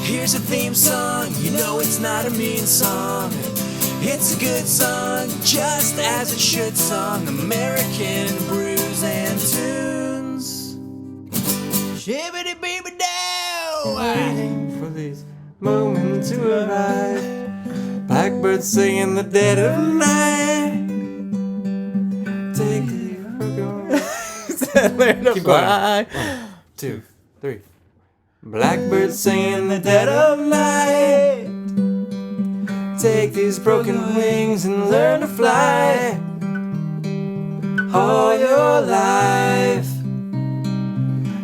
Here's a theme song, you know it's not a mean song. It's a good song, just as it should song. American Brews and Tunes. Shibbity beeby dow. Waiting for these moments to arrive. Blackbirds sing in the dead of night. Take the learn to fly. 1, 2, 3. Blackbirds sing in the dead of night. Take these broken wings and learn to fly. All your life,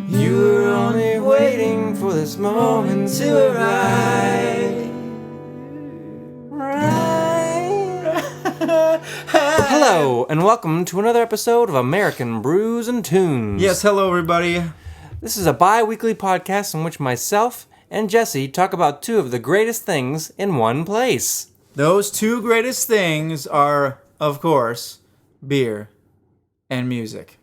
you were only waiting for this moment to arrive. Hello, and welcome to another episode of American Brews and Tunes. Yes, hello everybody. This is a bi-weekly podcast in which myself and Jesse talk about two of the greatest things in one place. Those two greatest things are, of course, beer and music.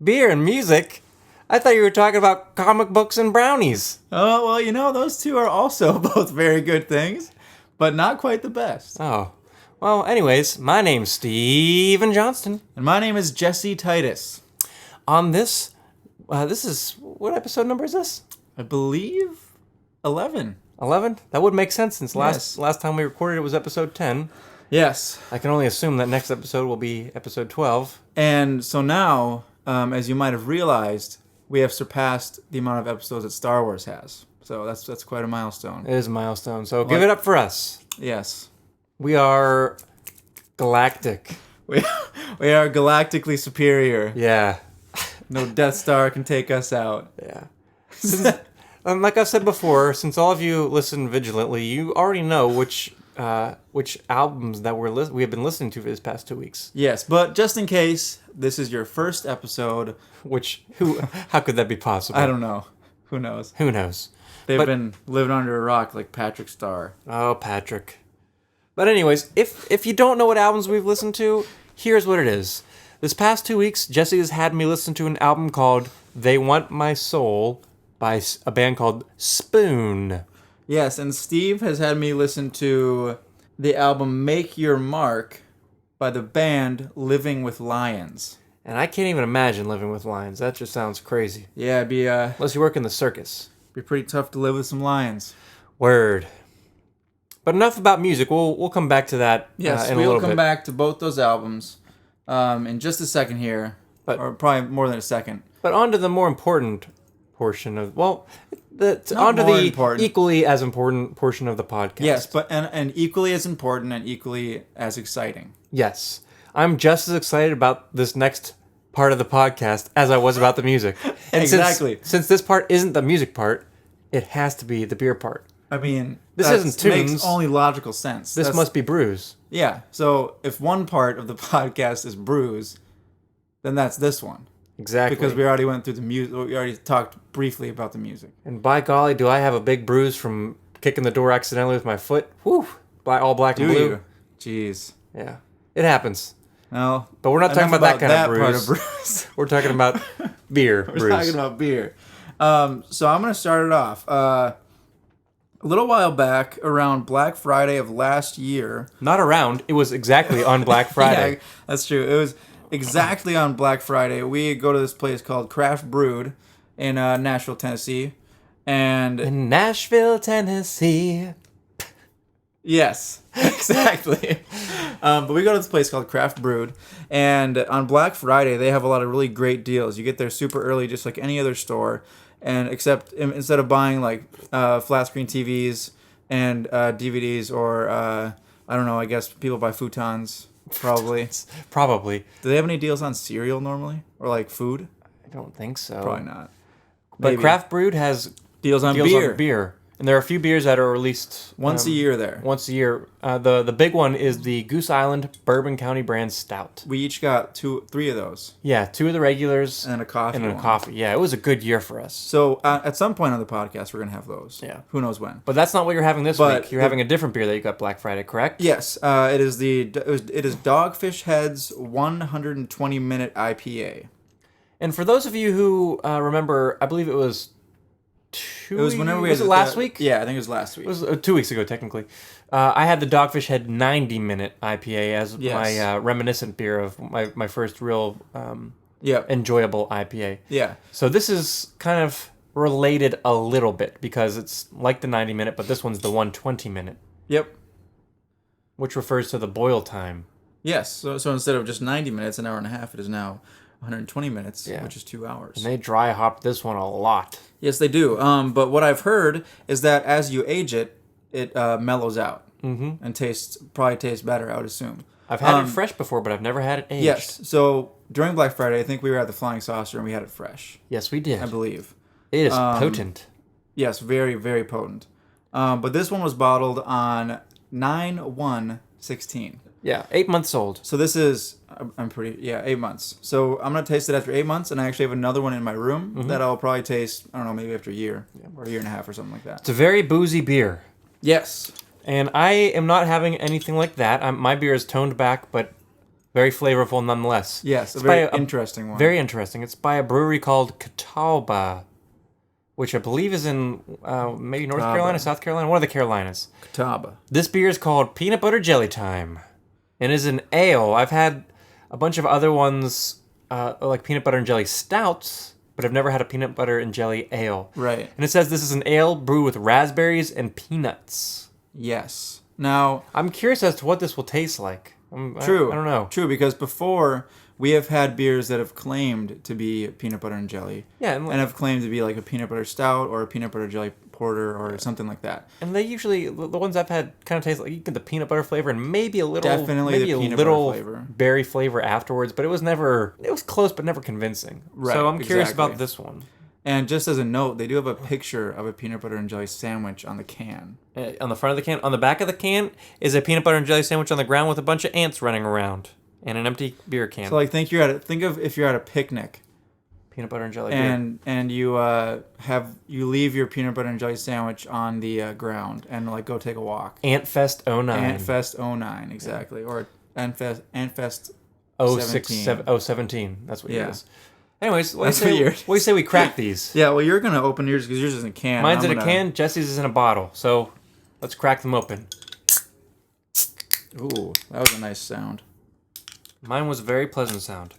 Beer and music? I thought you were talking about comic books and brownies. Oh, well, you know, those two are also both very good things, but not quite the best. Oh. Well, anyways, my name's Steven Johnston. And my name is Jesse Titus. On this is, what episode number is this? I believe 11. 11? That would make sense since Yes. last time we recorded it was episode 10. Yes. I can only assume that next episode will be episode 12. And so now, as you might have realized, we have surpassed the amount of episodes that Star Wars has. So that's quite a milestone. It is a milestone, so give it up for us. Yes. We are galactic. We are galactically superior. Yeah. No Death Star can take us out. Yeah. Like I've said before, since all of you listen vigilantly, you already know which albums that we have been listening to for this past 2 weeks. Yes, but just in case this is your first episode, How could that be possible? I don't know. Who knows? Who knows? They've been living under a rock like Patrick Starr. Oh, Patrick. But anyways, if you don't know what albums we've listened to, here's what it is. This past 2 weeks, Jesse has had me listen to an album called They Want My Soul by a band called Spoon. Yes, and Steve has had me listen to the album Make Your Mark by the band Living with Lions. And I can't even imagine living with lions. That just sounds crazy. Yeah, it'd be Unless you work in the circus. pretty tough to live with some lions. Word. But enough about music. We'll come back to that Yes, in a we'll little come bit. back to both those albums in just a second here, or probably more than a second. But on to the more important portion of, Not onto more the important. equally as important portion of the podcast. Yes, but and equally as important and equally as exciting. Yes. I'm just as excited about this next part of the podcast as I was about the music. And Exactly. Since this part isn't the music part, it has to be the beer part. I mean, This that isn't Tunes. makes only logical sense. This must be brews. Yeah. So if one part of the podcast is brews, then that's this one. Exactly. Because we already went through the music. We already talked briefly about the music. And by golly, do I have a big bruise from kicking the door accidentally with my foot? Whew. All black and Do blue. you? Jeez. Yeah. It happens. No. But we're not talking enough about that kind of part bruise. brews. We're talking about beer We're brews. talking about beer. So I'm going to start it off. A little while back, around Black Friday of last year. Not around. It was exactly on Black Friday. Yeah, that's true. It was exactly on Black Friday. We go to this place called Craft Brewed in Nashville, Tennessee. And In Nashville, Tennessee. yes, exactly. But we go to this place called Craft Brewed. And on Black Friday, they have a lot of really great deals. You get there super early, just like any other store. And except instead of buying like flat screen TVs and DVDs or, I don't know, I guess people buy futons. Probably. Probably. Do they have any deals on cereal normally? Or like food? I don't think so. Probably not. But Maybe. Craft Brewed has Deals on deals beer. on beer. And there are a few beers that are released Once a year there. Once a year. The big one is the Goose Island Bourbon County brand stout. We each got three of those. Yeah, 2 of the regulars And a coffee and a one. coffee. Yeah, it was a good year for us. So at some point on the podcast, we're going to have those. Yeah. Who knows when. But that's not what you're having this But week. You're having a different beer that you got Black Friday, correct? Yes, it is Dogfish Head's 120-minute IPA. And for those of you who remember, I believe it was It was whenever we was had it last week? Yeah, I think it was last week. It was 2 weeks ago, technically. I had the Dogfish Head 90-minute IPA as Yes. my reminiscent beer of my first real yeah. enjoyable IPA. Yeah. So this is kind of related a little bit because it's like the 90-minute, but this one's the 120-minute, Yep. which refers to the boil time. Yes. So instead of just 90 minutes, an hour and a half, it is now 120 minutes, Yeah. which is 2 hours. And they dry hop this one a lot. Yes, they do. But what I've heard is that as you age it, it mellows out and probably tastes better, I would assume. I've had it fresh before, but I've never had it aged. Yes. So during Black Friday, I think we were at the Flying Saucer and we had it fresh, Yes, we did. I believe. It is potent. Yes, very, very potent. But this one was bottled on 9/1/16. Yeah, 8 months old. So this is, 8 months. So I'm going to taste it after 8 months, and I actually have another one in my room that I'll probably taste, I don't know, maybe after a year or a year and a half or something like that. It's a very boozy beer. Yes. And I am not having anything like that. My beer is toned back, but very flavorful nonetheless. Yes, a It's by very interesting one. Very interesting. It's by a brewery called Catawba, which I believe is in maybe North Carolina, South Carolina, one of the Carolinas. Catawba. This beer is called Peanut Butter Jelly Time, and is an ale. I've had a bunch of other ones like peanut butter and jelly stouts, but I've never had a peanut butter and jelly ale. Right. And it says this is an ale brewed with raspberries and peanuts. Yes. Now, I'm curious as to what this will taste like. true. I don't know. True, because before we have had beers that have claimed to be peanut butter and jelly. Yeah, And have claimed to be like a peanut butter stout or a peanut butter jelly porter or something like that. And they usually, the ones I've had kind of taste like you get the peanut butter flavor and maybe a little, Definitely maybe the a peanut little butter flavor. berry flavor afterwards, but it was close but never convincing. Right, So I'm curious exactly. about this one. And just as a note, they do have a picture of a peanut butter and jelly sandwich on the can. On the front of the can, on the back of the can is a peanut butter and jelly sandwich on the ground with a bunch of ants running around and an empty beer can. So like think of if you're at a picnic Peanut butter and jelly beer. and you leave your peanut butter and jelly sandwich on the ground and like go take a walk. Antfest 09. Antfest 09, exactly. Or Antfest 17. That's what Yeah. it is. Anyways, That's what you're- what do you say we crack these? Yeah, well, you're gonna open yours because yours is in a can. Mine's I'm in a gonna- can, Jesse's is in a bottle. So let's crack them open. Ooh, that was a nice sound. Mine was a very pleasant sound.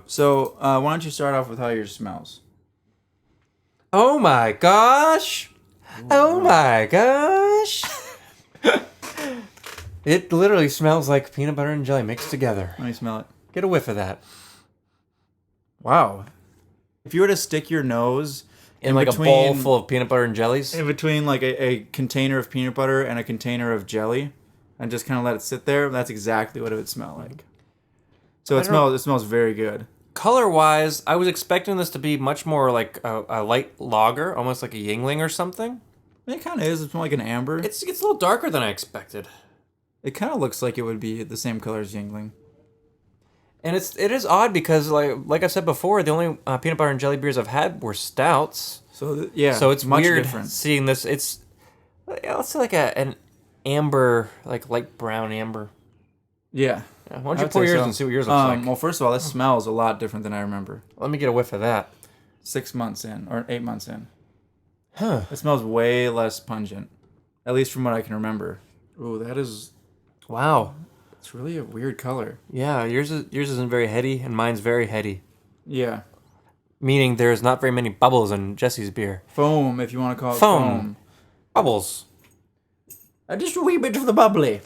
So why don't you start off with how yours smells? Oh my gosh! Oh my gosh! It literally smells like peanut butter and jelly mixed together. Let me smell it. Get a whiff of that. Wow. If you were to stick your nose In like a bowl full of peanut butter and jellies. in between like a container of peanut butter and a container of jelly and just kind of let it sit there, that's exactly what it would smell like. So it smells very good. Color wise, I was expecting this to be much more like a light lager, almost like a Yingling or something. It kind of is. It's more like an amber. It's a little darker than I expected. It kind of looks like it would be the same color as Yingling. And it is odd because like I said before, the only peanut butter and jelly beers I've had were stouts. So yeah. So it's much weird different. seeing this. It's let's say like an amber, like light brown amber. Yeah. Yeah, why don't I you would pour say yours so. and see what yours looks like? Well, first of all, this smells a lot different than I remember. Let me get a whiff of that. 6 months in or 8 months in. Huh. It smells way less pungent, at least from what I can remember. Ooh, that is. Wow. It's really a weird color. Yeah, yours isn't very heady, and mine's very heady. Yeah. Meaning there's not very many bubbles in Jesse's beer. Foam, if you want to call it Foam. foam. Bubbles. Just a wee bit of the bubbly.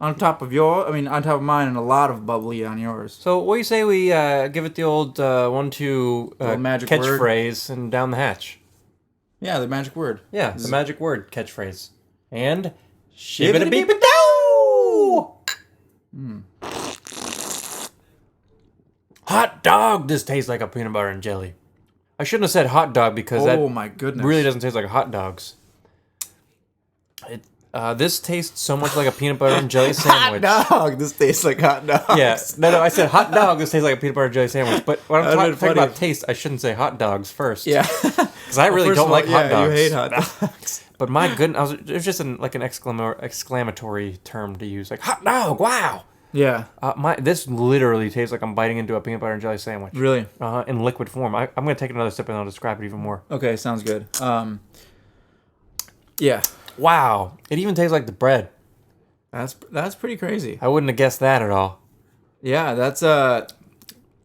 On top of mine, and a lot of bubbly on yours. So what do you say we give it the old 1-2 Old magic word? catchphrase and down the hatch? Yeah, the magic word. Yeah, the magic word catchphrase. And Shibbity-beep-a-doo! Hot dog! This tastes like a peanut butter and jelly. I shouldn't have said hot dog because that Oh my goodness. really doesn't taste like hot dogs. This tastes so much like a peanut butter and jelly sandwich. Hot dog! This tastes like hot dog. Yeah, no, I said hot dog. This tastes like a peanut butter and jelly sandwich. But when I'm That'd talking been funny. about taste, I shouldn't say hot dogs first. Yeah. because I really First don't of all, like hot dogs. You hate hot dogs. But my goodness, it was just like an exclamatory term to use, like hot dog. Wow, Yeah. This literally tastes like I'm biting into a peanut butter and jelly sandwich. Really? In liquid form. I'm gonna take another sip and I'll describe it even more. Okay, sounds good. Yeah. Wow, it even tastes like the bread. That's pretty crazy. I wouldn't have guessed that at all. Yeah, that's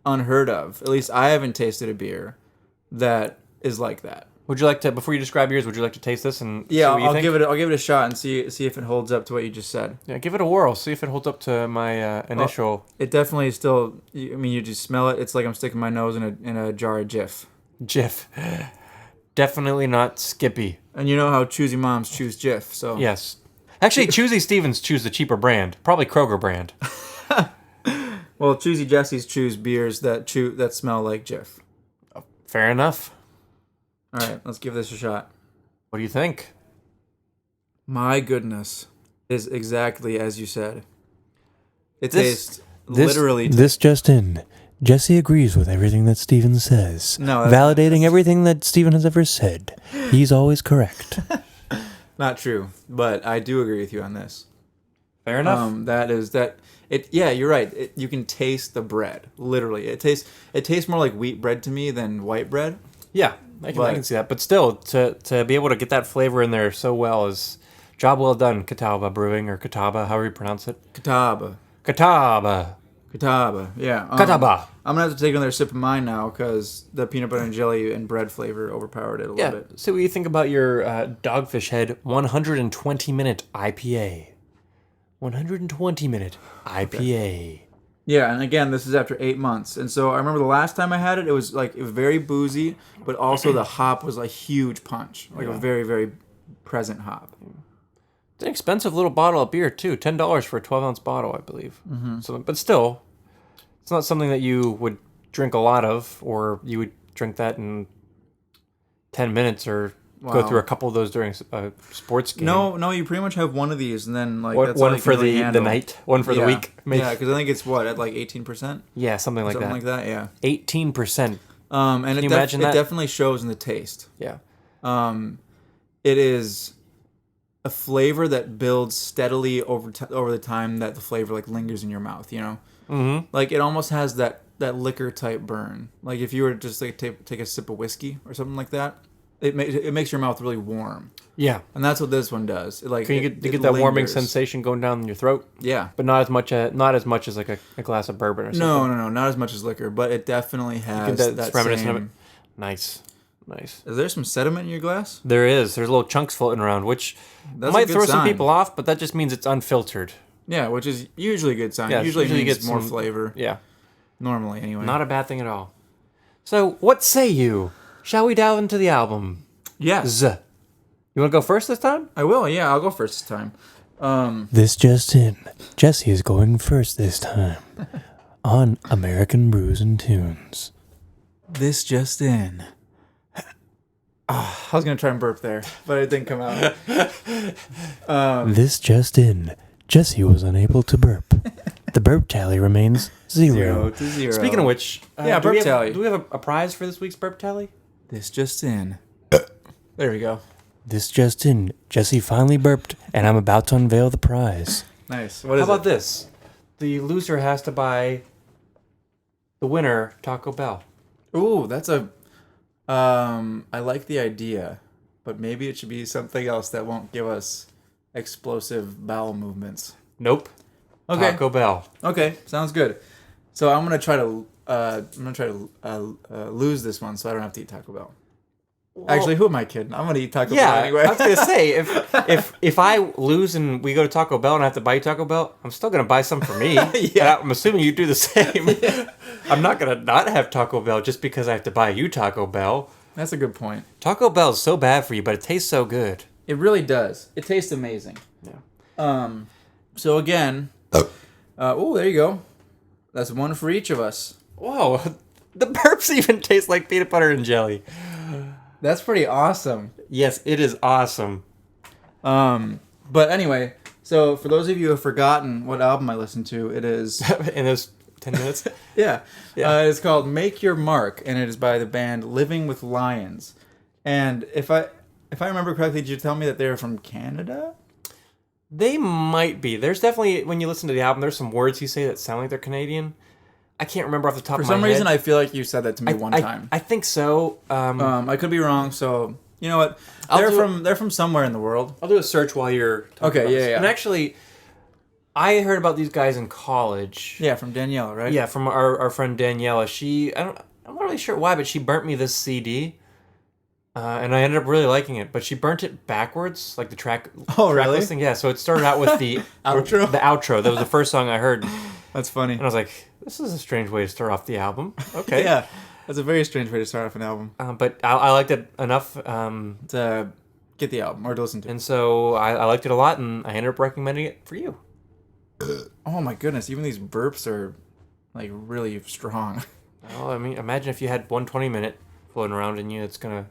unheard of. At least I haven't tasted a beer that is like that. Would you like to, before you describe yours, would you like to taste this and see Yeah, what you think? I'll give it a shot and see if it holds up to what you just said. Yeah, give it a whirl. See if it holds up to my initial. It definitely still. I mean, you just smell it. It's like I'm sticking my nose in a jar of Jif. Jif. Definitely not Skippy. And you know how choosy moms choose Jif. So Yes. Actually, Choosy Stevens choose the cheaper brand. Probably Kroger brand. Well, choosy Jessies choose beers that smell like Jif. Fair enough. All right, let's give this a shot. What do you think? My goodness, is exactly as you said. It This- tastes literally. This just in. Jesse agrees with everything that Steven says. No, validating everything that Steven has ever said. He's always correct. Not true, but I do agree with you on this. Fair enough. That is that. It yeah, you're right. You can taste the bread. Literally, it tastes more like wheat bread to me than white bread. Yeah, I can see that. But still, to be able to get that flavor in there so well is job well done, Catawba Brewing, or Catawba, however you pronounce it. Catawba. Catawba. Catawba. Yeah. Catawba. I'm gonna have to take another sip of mine now because the peanut butter and jelly and bread flavor overpowered it a little bit. So what do you think about your Dogfish Head 120-minute IPA? 120-minute IPA. Yeah, and again, this is after 8 months, and so I remember the last time I had it, it was very boozy, but also the hop was a huge punch, like a very, very present hop. It's an expensive little bottle of beer too. $10 for a 12-ounce bottle, I believe. So, but still, it's not something that you would drink a lot of, or you would drink that in 10 minutes, or go Wow. through a couple of those during a sports game. No, you pretty much have one of these, and then one, that's all one you for can really the handle. night, one for the week. Maybe. Yeah, because I think it's at like 18%, Yeah, something like something that. like that. Yeah. 18%. And you imagine it that? definitely shows in the taste. Yeah. It is a flavor that builds steadily over the time that the flavor lingers in your mouth. You know, like it almost has that liquor type burn. Like if you were to just take a sip of whiskey or something like that, it makes your mouth really warm. Yeah. And that's what this one does. Can you get that warming sensation going down your throat? Yeah. But not as much as like a glass of bourbon or something. No, not as much as liquor, but it definitely has That's that reminiscent of it. same. Nice. Is there some sediment in your glass? There's little chunks floating around, which That's a might good throw some sign. people off, but that just means it's unfiltered. Yeah, which is usually a good sign. Yeah, usually usually means gets more some- flavor. Yeah. Normally, anyway. Not a bad thing at all. So, what say you? Shall we delve into the album? Yes. You want to go first this time? I will, yeah. I'll go first this time. This just in. Jesse is going first this time. On American Brews and Tunes. This just in. I was going to try and burp there, but it didn't come out. This just in. Jesse was unable to burp. The burp tally remains 0. 0-0. Speaking of which, Yeah, do we burp have- tally. Do we have a prize for this week's burp tally? This just in. There we go. This just in. Jesse finally burped, and I'm about to unveil the prize. Nice. What How is about it? this? The loser has to buy the winner Taco Bell. Ooh, that's a... I like the idea, but maybe it should be something else that won't give us explosive bowel movements. Nope. Okay. Taco Bell. Okay, sounds good. So I'm gonna try to lose this one, so I don't have to eat Taco Bell. Actually, who am I kidding? I'm gonna eat Taco Yeah, Bell anyway. I was gonna say if I lose and we go to Taco Bell and I have to buy you Taco Bell, I'm still gonna buy some for me. Yeah. I'm assuming you do the same. I'm not gonna not have Taco Bell just because I have to buy you Taco Bell. That's a good point. Taco Bell is so bad for you, but it tastes so good. It really does. It tastes amazing. Yeah. So again, oh, there you go. That's one for each of us. Whoa, the burps even taste like peanut butter and jelly. That's pretty awesome. Yes, it is awesome. But anyway, so for those of you who have forgotten what album I listened to, it is In those 10 minutes. yeah, Yeah. it's called "Make Your Mark," and it is by the band Living with Lions. And if I remember correctly, did you tell me that they're from Canada? They might be. There's definitely, when you listen to the album, there's some words he say that sound like they're Canadian. I can't remember off the top For of my head. some reason, I feel like you said that to me one time. I think so. I could be wrong. So you know what? I'll They're from somewhere in the world. I'll do a search while you're talking Okay, about yeah, this. yeah. And actually, I heard about these guys in college. Yeah, from Daniela, right? Yeah, from our friend Daniela. I'm not really sure why, but she burnt me this CD. And I ended up really liking it, but she burnt it backwards, like the track. Oh, track really? listing. Yeah, so it started out with the Outro? The outro. That was the first song I heard, and That's funny. I was like, "This is a strange way to start off the album." Okay. Yeah, that's a very strange way to start off an album. But I liked it enough, To get the album or to listen to. and so I liked it a lot, and I ended up recommending it for you. Oh my goodness! Even these burps are like really strong. Well, I mean, imagine if you had 120-minute floating around in you. It's gonna.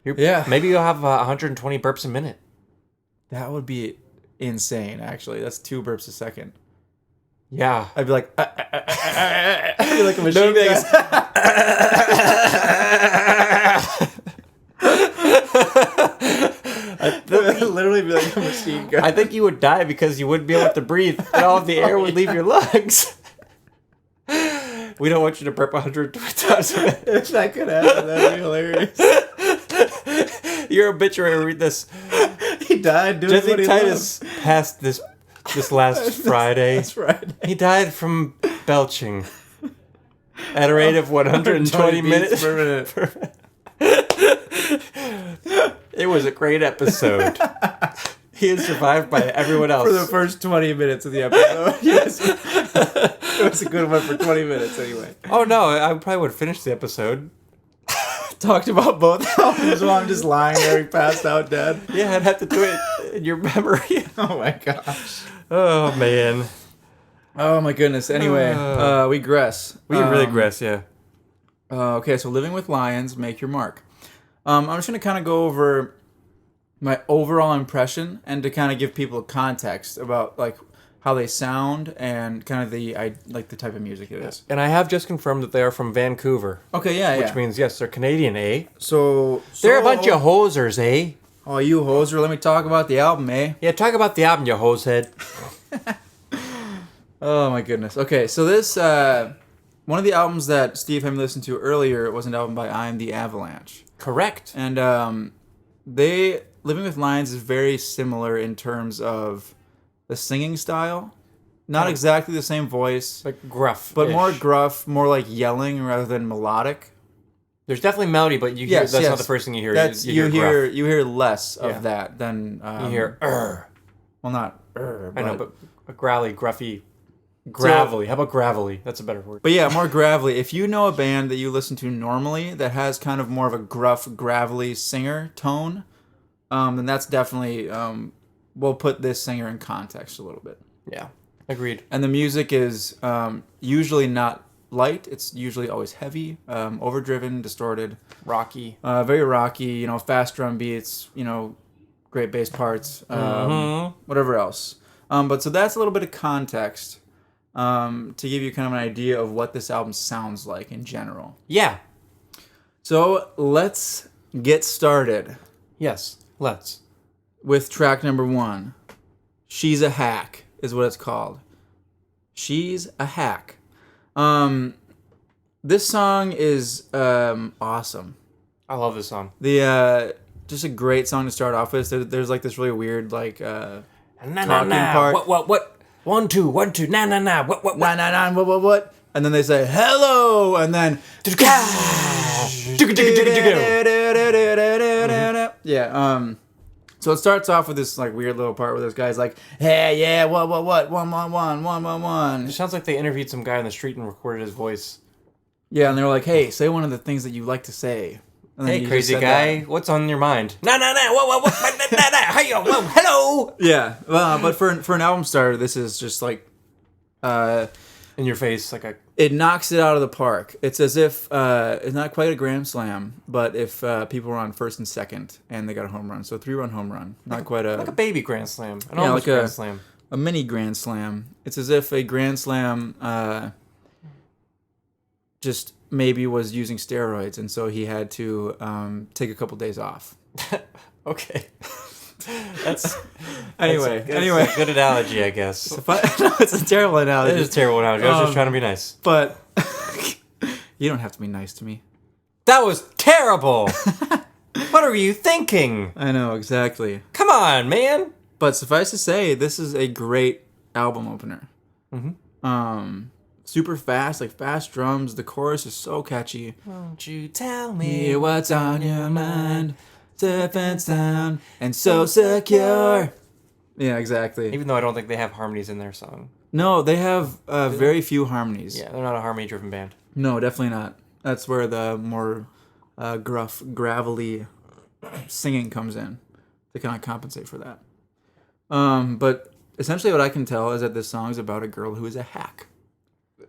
Yeah. Maybe you'll have 120 burps a minute. That would be insane. Actually, that's 2 burps a second. Yeah. I'd be like, I'd be like a machine be gun. I'd literally be like a machine gun. I think you would die because you wouldn't be able to breathe, and all of the air would leave your lungs. We don't want you to burp 120 times a minute. If that could happen, that'd be hilarious. Your obituary, read this. He died doing Jesse what he Titus passed this last Friday. That's right. He died from belching at a rate of 120 minutes per minute. It was a great episode. He is survived by everyone else. For the first 20 minutes of the episode. Yes. It was a good one for 20 minutes anyway. Oh no, I probably would have finished the episode. Talked about both albums while I'm just lying there passed out dead. Yeah, I'd have to do it in your memory. Oh my gosh. Oh man. Oh my goodness. Anyway, we gress. We really regress, yeah. Okay, so Living with Lions, Make Your Mark. I'm just going to kind of go over my overall impression and to kind of give people context about like how they sound and kind of the type of music it is. And I have just confirmed that they are from Vancouver. Okay, yeah, Which means, yes, they're Canadian, eh? So They're a bunch of hosers, eh? Oh, you hoser, let me talk about the album, eh? Yeah, talk about the album, you hosehead. Oh my goodness. Okay, so this one of the albums that Steve had me listen to earlier was an album by I Am the Avalanche. Correct. And they Living with Lions is very similar in terms of the singing style. Not exactly the same voice, Like gruff. but more gruff, more like yelling rather than melodic. There's definitely melody, but you hear Yes, that's yes. not the first thing you hear. That's you hear less of Yeah. that than You hear well, not I know, but a growly, gruffy, gravelly. How about gravelly? That's a better word. But yeah, more gravelly. If you know a band that you listen to normally that has kind of more of a gruff, gravelly singer tone, then that's definitely we'll put this singer in context a little bit. Yeah, agreed. And the music is usually not light. It's usually always heavy, overdriven, distorted, Rocky. very rocky. Fast drum beats. Great bass parts. Whatever else. But so that's a little bit of context to give you kind of an idea of what this album sounds like in general. Yeah. So let's get started Yes. Let's. with track number 1. She's a Hack is what it's called. She's a Hack. This song is awesome. I love this song. The just a great song to start off with. There's like this really weird like Nah, talking part. What? 1, 2, 1, 2. Nah. What? Nah, nah, nah, what? And then they say hello, and then yeah. So it starts off with this like weird little part where this guy's like, hey, yeah, what, 111. It sounds like they interviewed some guy on the street and recorded his voice. Yeah, and they're like, hey, say one of the things that you like to say. And then Hey, he just crazy said guy, that. what's on your mind? Nah. What? Hey, yo, whoa, hello. Yeah, but for an album starter, this is just like, In your face, like a. it knocks it out of the park. It's as if it's not quite a grand slam, but if people were on first and second and they got a home run, so 3-run home run, not quite Like a baby grand slam. An Yeah, almost like a- grand slam. a mini grand slam. It's as if a grand slam just maybe was using steroids, and so he had to take a couple days off. Okay. That's Anyway, It's a good analogy, I guess. No, it's a terrible analogy. It is a terrible analogy. I was just trying to be nice. But you don't have to be nice to me. That was terrible. What are you thinking? I know, exactly. Come on, man. But suffice to say, this is a great album opener. Super fast, like fast drums. The chorus is so catchy. Won't you tell me What's on your mind? Defense down and so secure. Yeah, exactly. Even though I don't think they have harmonies in their song. No, they have very few harmonies. Yeah, they're not a harmony-driven band. No, definitely not. That's where the more gruff, gravelly singing comes in to kind of compensate for that. But essentially what I can tell is that this song is about a girl who is a hack.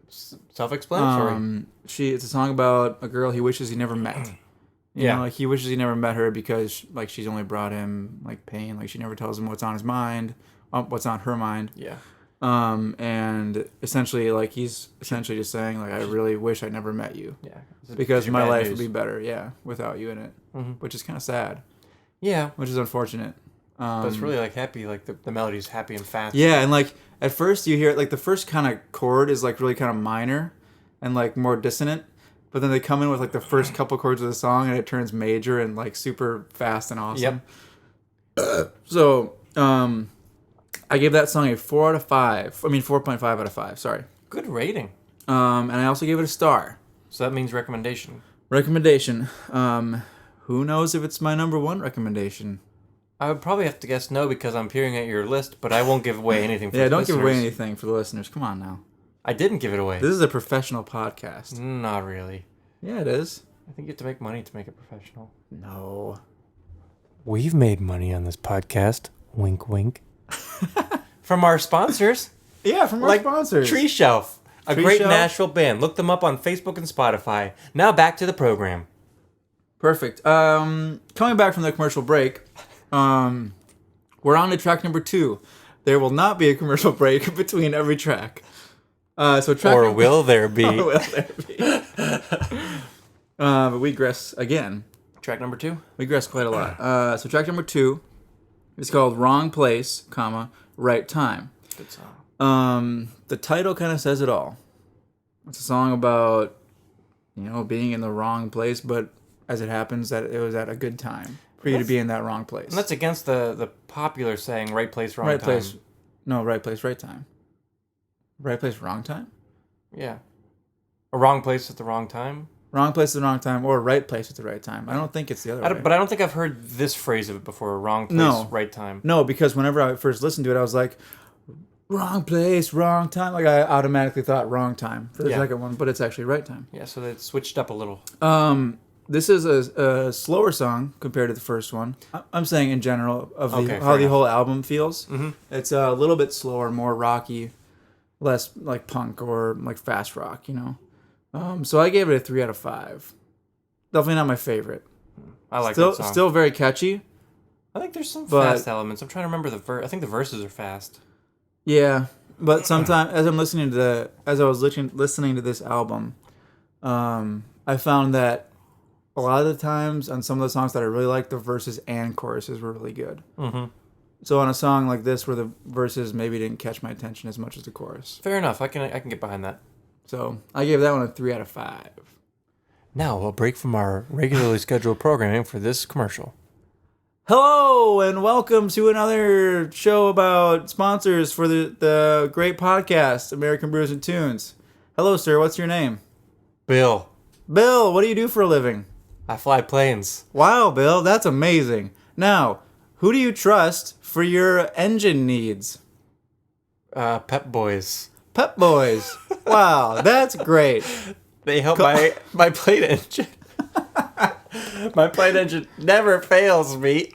Self-explanatory. It's a song about a girl he wishes he never met. You know, like he wishes he never met her because like she's only brought him like pain. Like she never tells him what's on his mind, what's on her mind. Yeah. And essentially like he's essentially just saying like I really wish I never met you. Yeah. Because my life news. would be better, without you in it. Which is kind of sad. Yeah. Which is unfortunate. But it's really like happy, like the melody's happy and fast. Yeah, and like at first you hear like the first kind of chord is like really kind of minor and like more dissonant, but then they come in with like the first couple chords of the song and it turns major and like super fast and awesome. Yep. So, I gave that song a 4 out of 5. I mean 4.5 out of 5, sorry. Good rating. And I also gave it a star. So that means recommendation. Recommendation. Who knows if it's my number 1 recommendation? I would probably have to guess no because I'm peering at your list, but I won't give away anything for Yeah, the don't give away listeners. anything for the listeners. Come on now. I didn't give it away. This is a professional podcast. Not really. Yeah, it is. I think you have to make money to make it professional. No. We've made money on this podcast. Wink, wink. From our sponsors, Yeah, from our sponsors. Tree Shelf, a Tree great Shelf? Nashville band. Look them up on Facebook and Spotify. Now back to the program. Perfect. Coming back from the commercial break, we're on to track number 2. There will not be a commercial break between every track. So track Or number- will there be? Or will there be? But we digress again. Track number 2? We digress quite a lot. So track number 2 is called "Wrong Place, Right Time." Good song. The title kind of says it all. It's a song about, being in the wrong place, but as it happens, that it was at a good time for you to be in that wrong place. And that's against the popular saying, right place, wrong right time. place. No, right place, right time. Right place, wrong time? Yeah. A wrong place at the wrong time. Wrong place at the wrong time, or right place at the right time. I don't think it's the other way. But I don't think I've heard this phrase of it before. Wrong place, No. right time. No, because whenever I first listened to it, I was like, wrong place, wrong time. Like I automatically thought wrong time for the Yeah. second one, but it's actually right time. Yeah, so they switched up a little. This is a slower song compared to the first one. I'm saying in general of Okay, how fair the enough. whole album feels. Mm-hmm. It's a little bit slower, more rocky, less like punk or like fast rock, So I gave it a 3 out of 5. Definitely not my favorite. I like Still, that song. still very catchy. I think there's some but- fast elements. I'm trying to remember the verse. I think the verses are fast. Yeah, but sometimes as I was listening to this album, I found that a lot of the times on some of the songs that I really liked, the verses and choruses were really good. Mm-hmm. So on a song like this, where the verses maybe didn't catch my attention as much as the chorus, Fair enough. I can get behind that. so I gave that one a 3 out of 5. Now we'll break from our regularly scheduled programming for this commercial. Hello and welcome to another show about sponsors for the great podcast, American Brews and Tunes. Hello, sir. What's your name? Bill, Bill. What do you do for a living? I fly planes. Wow, Bill, that's amazing. Now, who do you trust for your engine needs? Pep Boys. Pep Boys. Wow, that's great. They help my plane engine. My plane engine never fails me.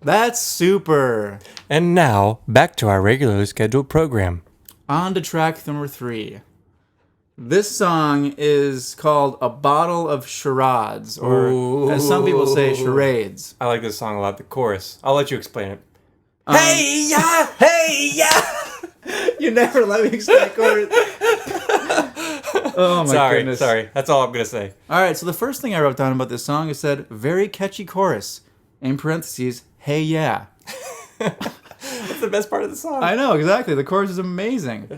That's super. And now, back to our regularly scheduled program. On to track number 3. This song is called A Bottle of Charades, or as some people say, charades. I like this song a lot. The chorus. I'll let you explain it. Hey ya! Hey ya! You never let me explain chorus. Oh my Sorry, goodness. sorry. That's all I'm gonna say. All right, so the first thing I wrote down about this song is said, very catchy chorus. In parentheses, hey yeah. the best part of the song. I know, exactly. The chorus is amazing.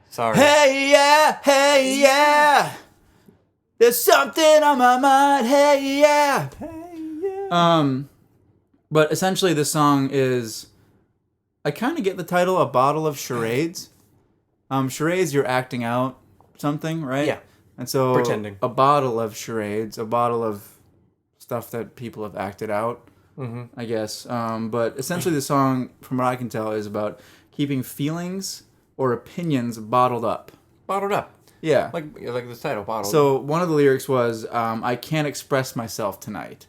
Sorry. Hey, yeah. There's something on my mind. Hey, yeah. But essentially, this song is. I kind of get the title, A Bottle of Charades. Charades, you're acting out something, right? Yeah. And so Pretending. a bottle of charades, a bottle of stuff that people have acted out, I guess. But essentially, the song, from what I can tell, is about keeping feelings or opinions bottled up. Bottled up. Yeah. Like the title, bottled. So one of the lyrics was, I can't express myself tonight.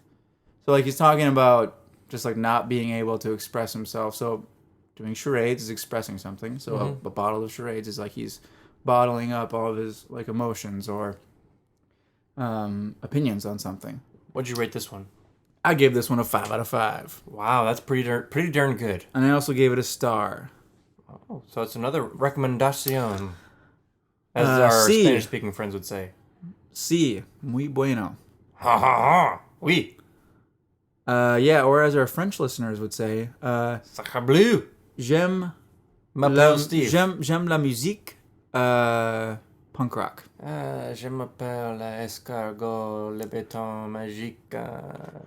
So like he's talking about just like not being able to express himself. So doing charades is expressing something. So a bottle of charades is like he's bottling up all of his like emotions or opinions on something. What'd you rate this one? I gave this one a 5 out of 5. Wow, that's pretty darn good. And I also gave it a star. Oh, so it's another recomendación, as our sí. Spanish-speaking friends would say. Sí, muy bueno. Ha ha ha. Oui. Yeah, or as our French listeners would say, Sacre bleu. j'aime M'appelle Steve. j'aime la musique punk rock. Je m'appelle escargot, le béton magique,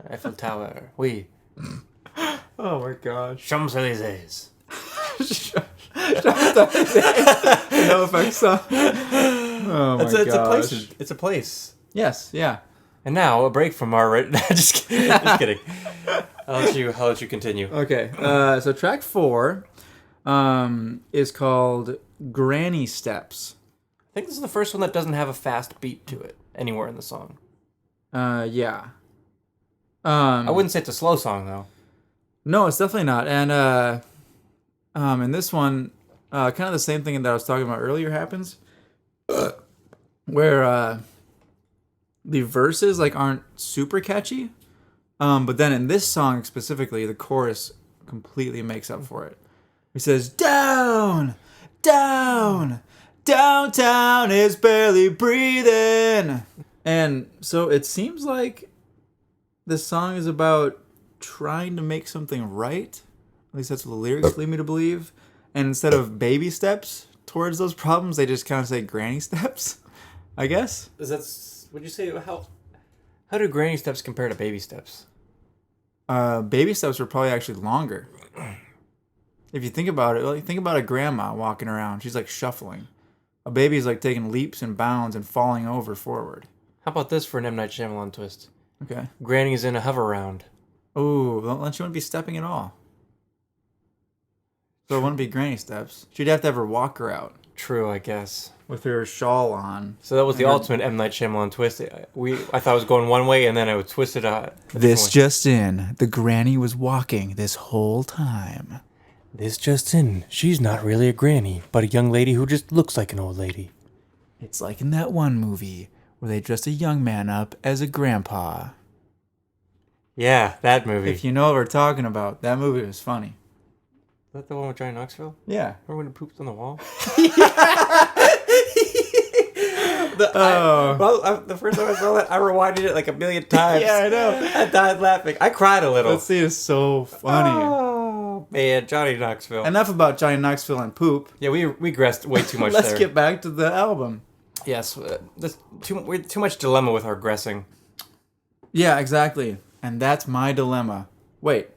Eiffel Tower. Oui. Oh my gosh. Champs-Élysées. No effects song. Oh my It's a gosh. place. It's a place. Yes, yeah. And now a break from our just kidding. I'll let you continue. Okay. So track 4 is called Granny Steps. I think this is the first one that doesn't have a fast beat to it anywhere in the song. Yeah. I wouldn't say it's a slow song though. No, it's definitely not. And in this one, kind of the same thing that I was talking about earlier happens, where the verses like aren't super catchy, but then in this song specifically, the chorus completely makes up for it. He says, "Down, down, downtown is barely breathing," and so it seems like this song is about trying to make something right. At least that's what the lyrics lead me to believe. And instead of baby steps towards those problems, they just kind of say granny steps, I guess. Would you say how do granny steps compare to baby steps? Baby steps are probably actually longer. If you think about it, like think about a grandma walking around. She's like shuffling. A baby's like taking leaps and bounds and falling over forward. How about this for an M. Night Shyamalan twist? Okay. Granny's in a hover round. Ooh, then she wouldn't be stepping at all. So it wouldn't be granny steps. She'd have to have her walker out True, I guess. with her shawl on. So that was the And her- ultimate M. Night Shyamalan twist. I thought it was going one way, and then I would twist it a different This way. just in, the granny was walking this whole time. This just in, she's not really a granny, but a young lady who just looks like an old lady. It's like in that one movie where they dressed a young man up as a grandpa. Yeah, that movie. If you know what we're talking about, that movie was funny. Is that the one with Johnny Knoxville? Yeah. Remember when he pooped on the wall? The first time I saw that, I rewinded it like a million times. Yeah, I know. I died laughing. I cried a little. That scene is so funny. Oh, man, Johnny Knoxville. Enough about Johnny Knoxville and poop. Yeah, we regressed way too much Let's there. get back to the album. Yes, we're too much dilemma with our gressing. Yeah, exactly. And that's my dilemma. Wait,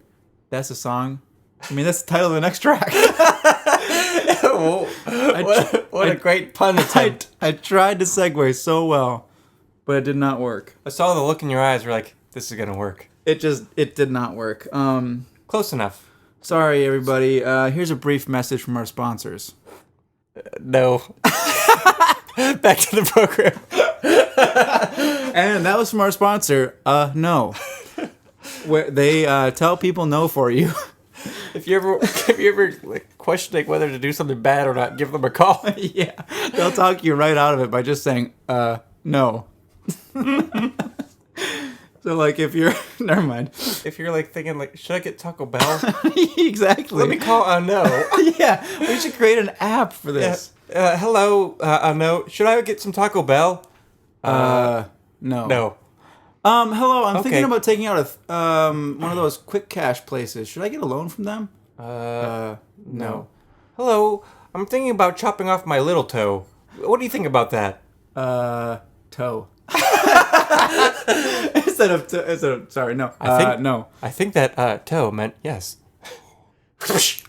that's a song? I mean, that's the title of the next track. What a great pun attempt. I tried to segue so well, but it did not work. I saw the look in your eyes. We're like, this is gonna work. It did not work. Close enough. Sorry, everybody. Here's a brief message from our sponsors. No. Back to the program. And that was from our sponsor, No. Where they tell people no for you. If you ever like, questioning whether to do something bad or not, give them a call. Yeah. They'll talk you right out of it by just saying, no. So, like, if you're... Never mind. If you're like thinking like, should I get Taco Bell? Exactly. Let me call no. Yeah. We should create an app for this. Hello, no. Should I get some Taco Bell? No. No. Hello. I'm Okay. thinking about taking out one of those quick cash places. Should I get a loan from them? No. Hello, I'm thinking about chopping off my little toe. What do you think about that? Toe. instead of sorry, no. I think no. I think that toe meant yes.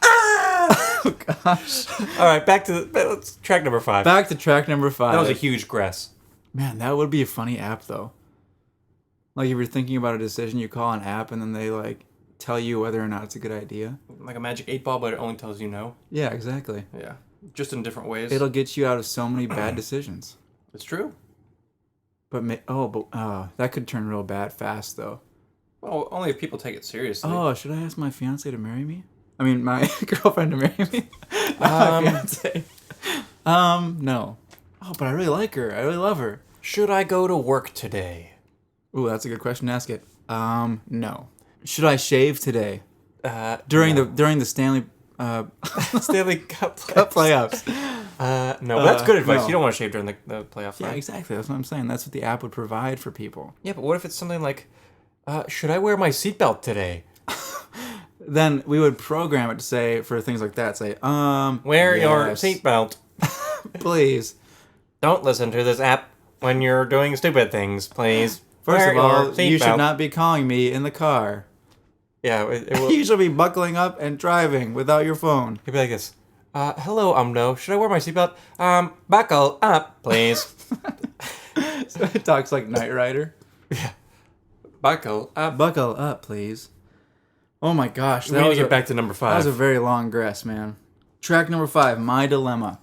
Oh gosh. All right, back to let's track number 5. Back to track number 5. That was a huge grass. Man, that would be a funny app though. Like if you're thinking about a decision, you call an app and then they like tell you whether or not it's a good idea. Like a magic 8-ball, but it only tells you no. Yeah, exactly. Yeah, just in different ways. It'll get you out of so many bad decisions. It's true. But that could turn real bad fast though. Well, only if people take it seriously. Oh, should I ask my fiance to marry me? I mean, my girlfriend to marry me? Not my fiance. No. Oh, but I really like her. I really love her. Should I go to work today? Ooh, that's a good question to ask it. No. Should I shave today? During no. the Stanley Stanley Cup playoffs. No, but that's good advice. no. You don't want to shave during the playoffs, Yeah, right? exactly. That's what I'm saying. That's what the app would provide for people. Yeah, but what if it's something like, should I wear my seatbelt today? Then we would program it to say, for things like that, say, Wear your yes, seatbelt. please. Don't listen to this app when you're doing stupid things, please. First Wear of all, your you should seatbelt. not be calling me in the car. Yeah, it will. You should be buckling up and driving without your phone. It'd be like this. Hello, Umno. Should I wear my seatbelt? Buckle up, please. So it talks like Knight Rider. Buckle up. Buckle up, please. Oh my gosh, We need to get back to number that was 5. a very long grass, man. Track number 5, My Dilemma.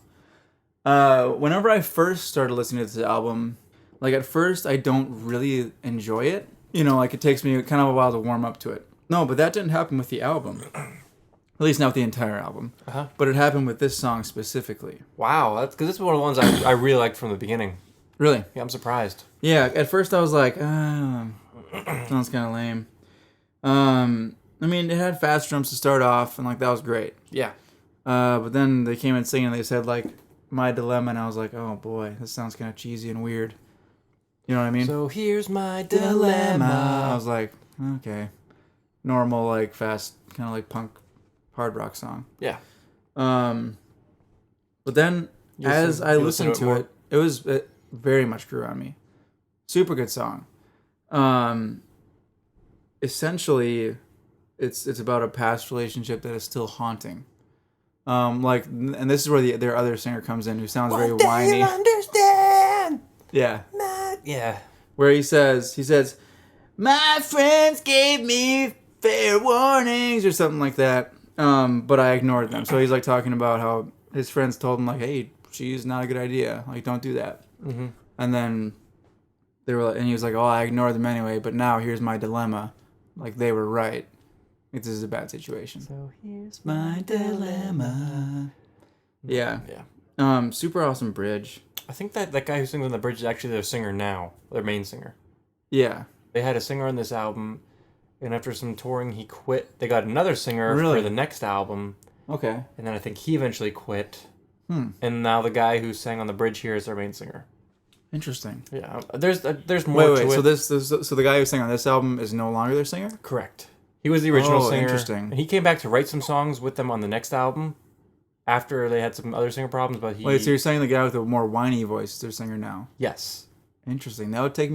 Whenever I first started listening to this album, like at first I don't really enjoy it. You know, like it takes me kind of a while to warm up to it. No, but that didn't happen with the album. At least not with the entire album. Uh-huh. But it happened with this song specifically. Wow, that's because this is one of the ones I really liked from the beginning. Really? Yeah, I'm surprised. Yeah, at first I was like, sounds kind of lame. I mean, it had fast drums to start off, and like that was great. Yeah. But then they came in singing, and they said like My Dilemma, and I was like, oh boy, this sounds kind of cheesy and weird. You know what I mean? So here's my I dilemma. was like, okay, normal like fast, kind of like punk, hard rock song. Yeah. But then You as listen- I you listen listened to it to it, it very much grew on me. Super good song. Essentially, it's about a past relationship that is still haunting. Like, and this is where their other singer comes in, who sounds very whiny. Understand? Yeah, Yeah. where he says, my friends gave me fair warnings or something like that. But I ignored them. So he's like talking about how his friends told him like, hey, she's not a good idea. Like, don't do that. Mm-hmm. And then they were, and he was like, oh, I ignored them anyway. But now here's my dilemma. Like, they were right. Like, this is a bad situation. So here's My dilemma. Yeah. Yeah. Super awesome bridge. I think that guy who sings on the bridge is actually their singer now, their main singer. Yeah. They had a singer on this album, and after some touring, he quit. They got another singer Really? for the next album, Okay. and then I think he eventually quit. And now the guy who sang on the bridge here is their main singer. Interesting. Yeah, there's more Wait. to it. So the guy who sang on this album is no longer their singer? Correct. He was the original Oh, singer. interesting. And he came back to write some songs with them on the next album after they had some other singer problems, but he... Wait, so you're saying the guy with the more whiny voice is their singer now? Yes. Interesting. That would take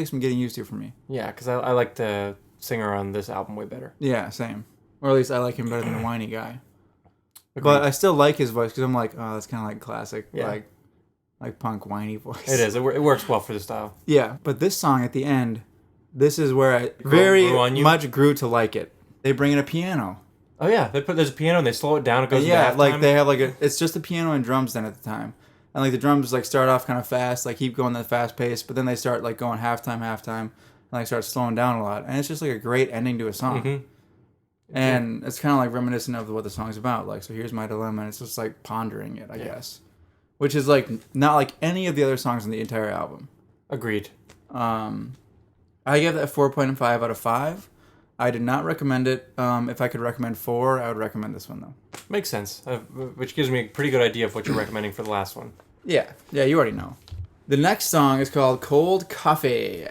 some getting used to for me. Yeah, because I like the singer on this album way better. Yeah, same. Or at least I like him better than the whiny guy. Agreed. But I still like his voice because I'm like, oh, that's kind of like classic, Yeah. like punk whiny voice. It is. It works well for the style. Yeah, but this song at the end, this is where I very grew on you? much grew to like it. They bring in a piano. Oh yeah, there's a piano and they slow it down. It goes Yeah, into like halftime. they have like it's just a piano and drums then at the time. And like the drums like start off kind of fast, like keep going that fast pace, but then they start like going halftime, and like start slowing down a lot. And it's just like a great ending to a song. Mhm. And it's kind of like reminiscent of what the song's about. Like, so here's my dilemma, and it's just like pondering it, I guess. Which is like not like any of the other songs in the entire album. Agreed. I give that 4.5 out of 5. I did not recommend it. If I could recommend 4, I would recommend this one though. Makes sense. Which gives me a pretty good idea of what you're recommending for the last one. Yeah, you already know. The next song is called Cold Coffee.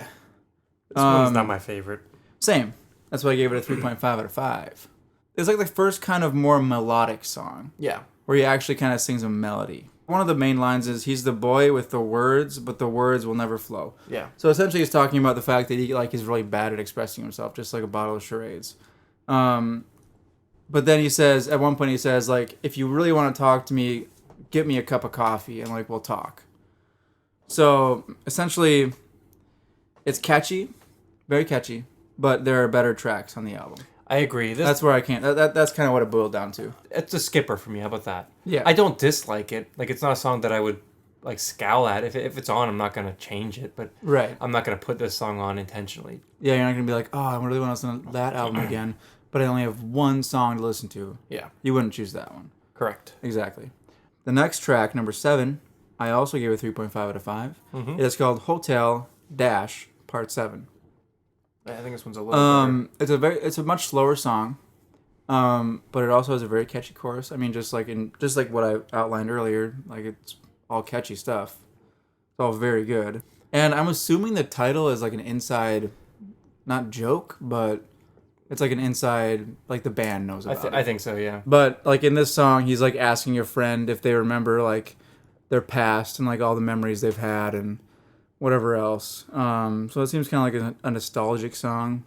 This one's not my favorite. Same. That's why I gave it a 3.5 out of 5. it's like the first kind of more melodic song Yeah. where he actually kind of sings a melody. One of the main lines is, he's the boy with the words, but the words will never flow. Yeah. So essentially he's talking about the fact that he like is really bad at expressing himself, just like a bottle of charades. But then he says, at one point he says, like, if you really want to talk to me, get me a cup of coffee and like we'll talk. So essentially it's catchy, very catchy, but there are better tracks on the album. I agree. That's where I can't. That's kind of what it boiled down to. It's a skipper for me. How about that? Yeah. I don't dislike it. Like, it's not a song that I would like scowl at. If it's on, I'm not gonna change it. But Right. I'm not gonna put this song on intentionally. Yeah, you're not gonna be like, oh, I really want to listen to that album again, but I only have one song to listen to. Yeah. You wouldn't choose that one. Correct. Exactly. The next track, number 7, I also gave a 3.5 out of 5. It is called Hotel Dash Part 7. I think this one's a little. It's a much slower song, but it also has a very catchy chorus. I mean, just like what I outlined earlier, like it's all catchy stuff. It's all very good. And I'm assuming the title is like an inside, not joke, but it's like an inside, like the band knows about it. I think so. Yeah. But like in this song, he's like asking a friend if they remember like their past and like all the memories they've had and whatever else. So it seems kind of like a nostalgic song,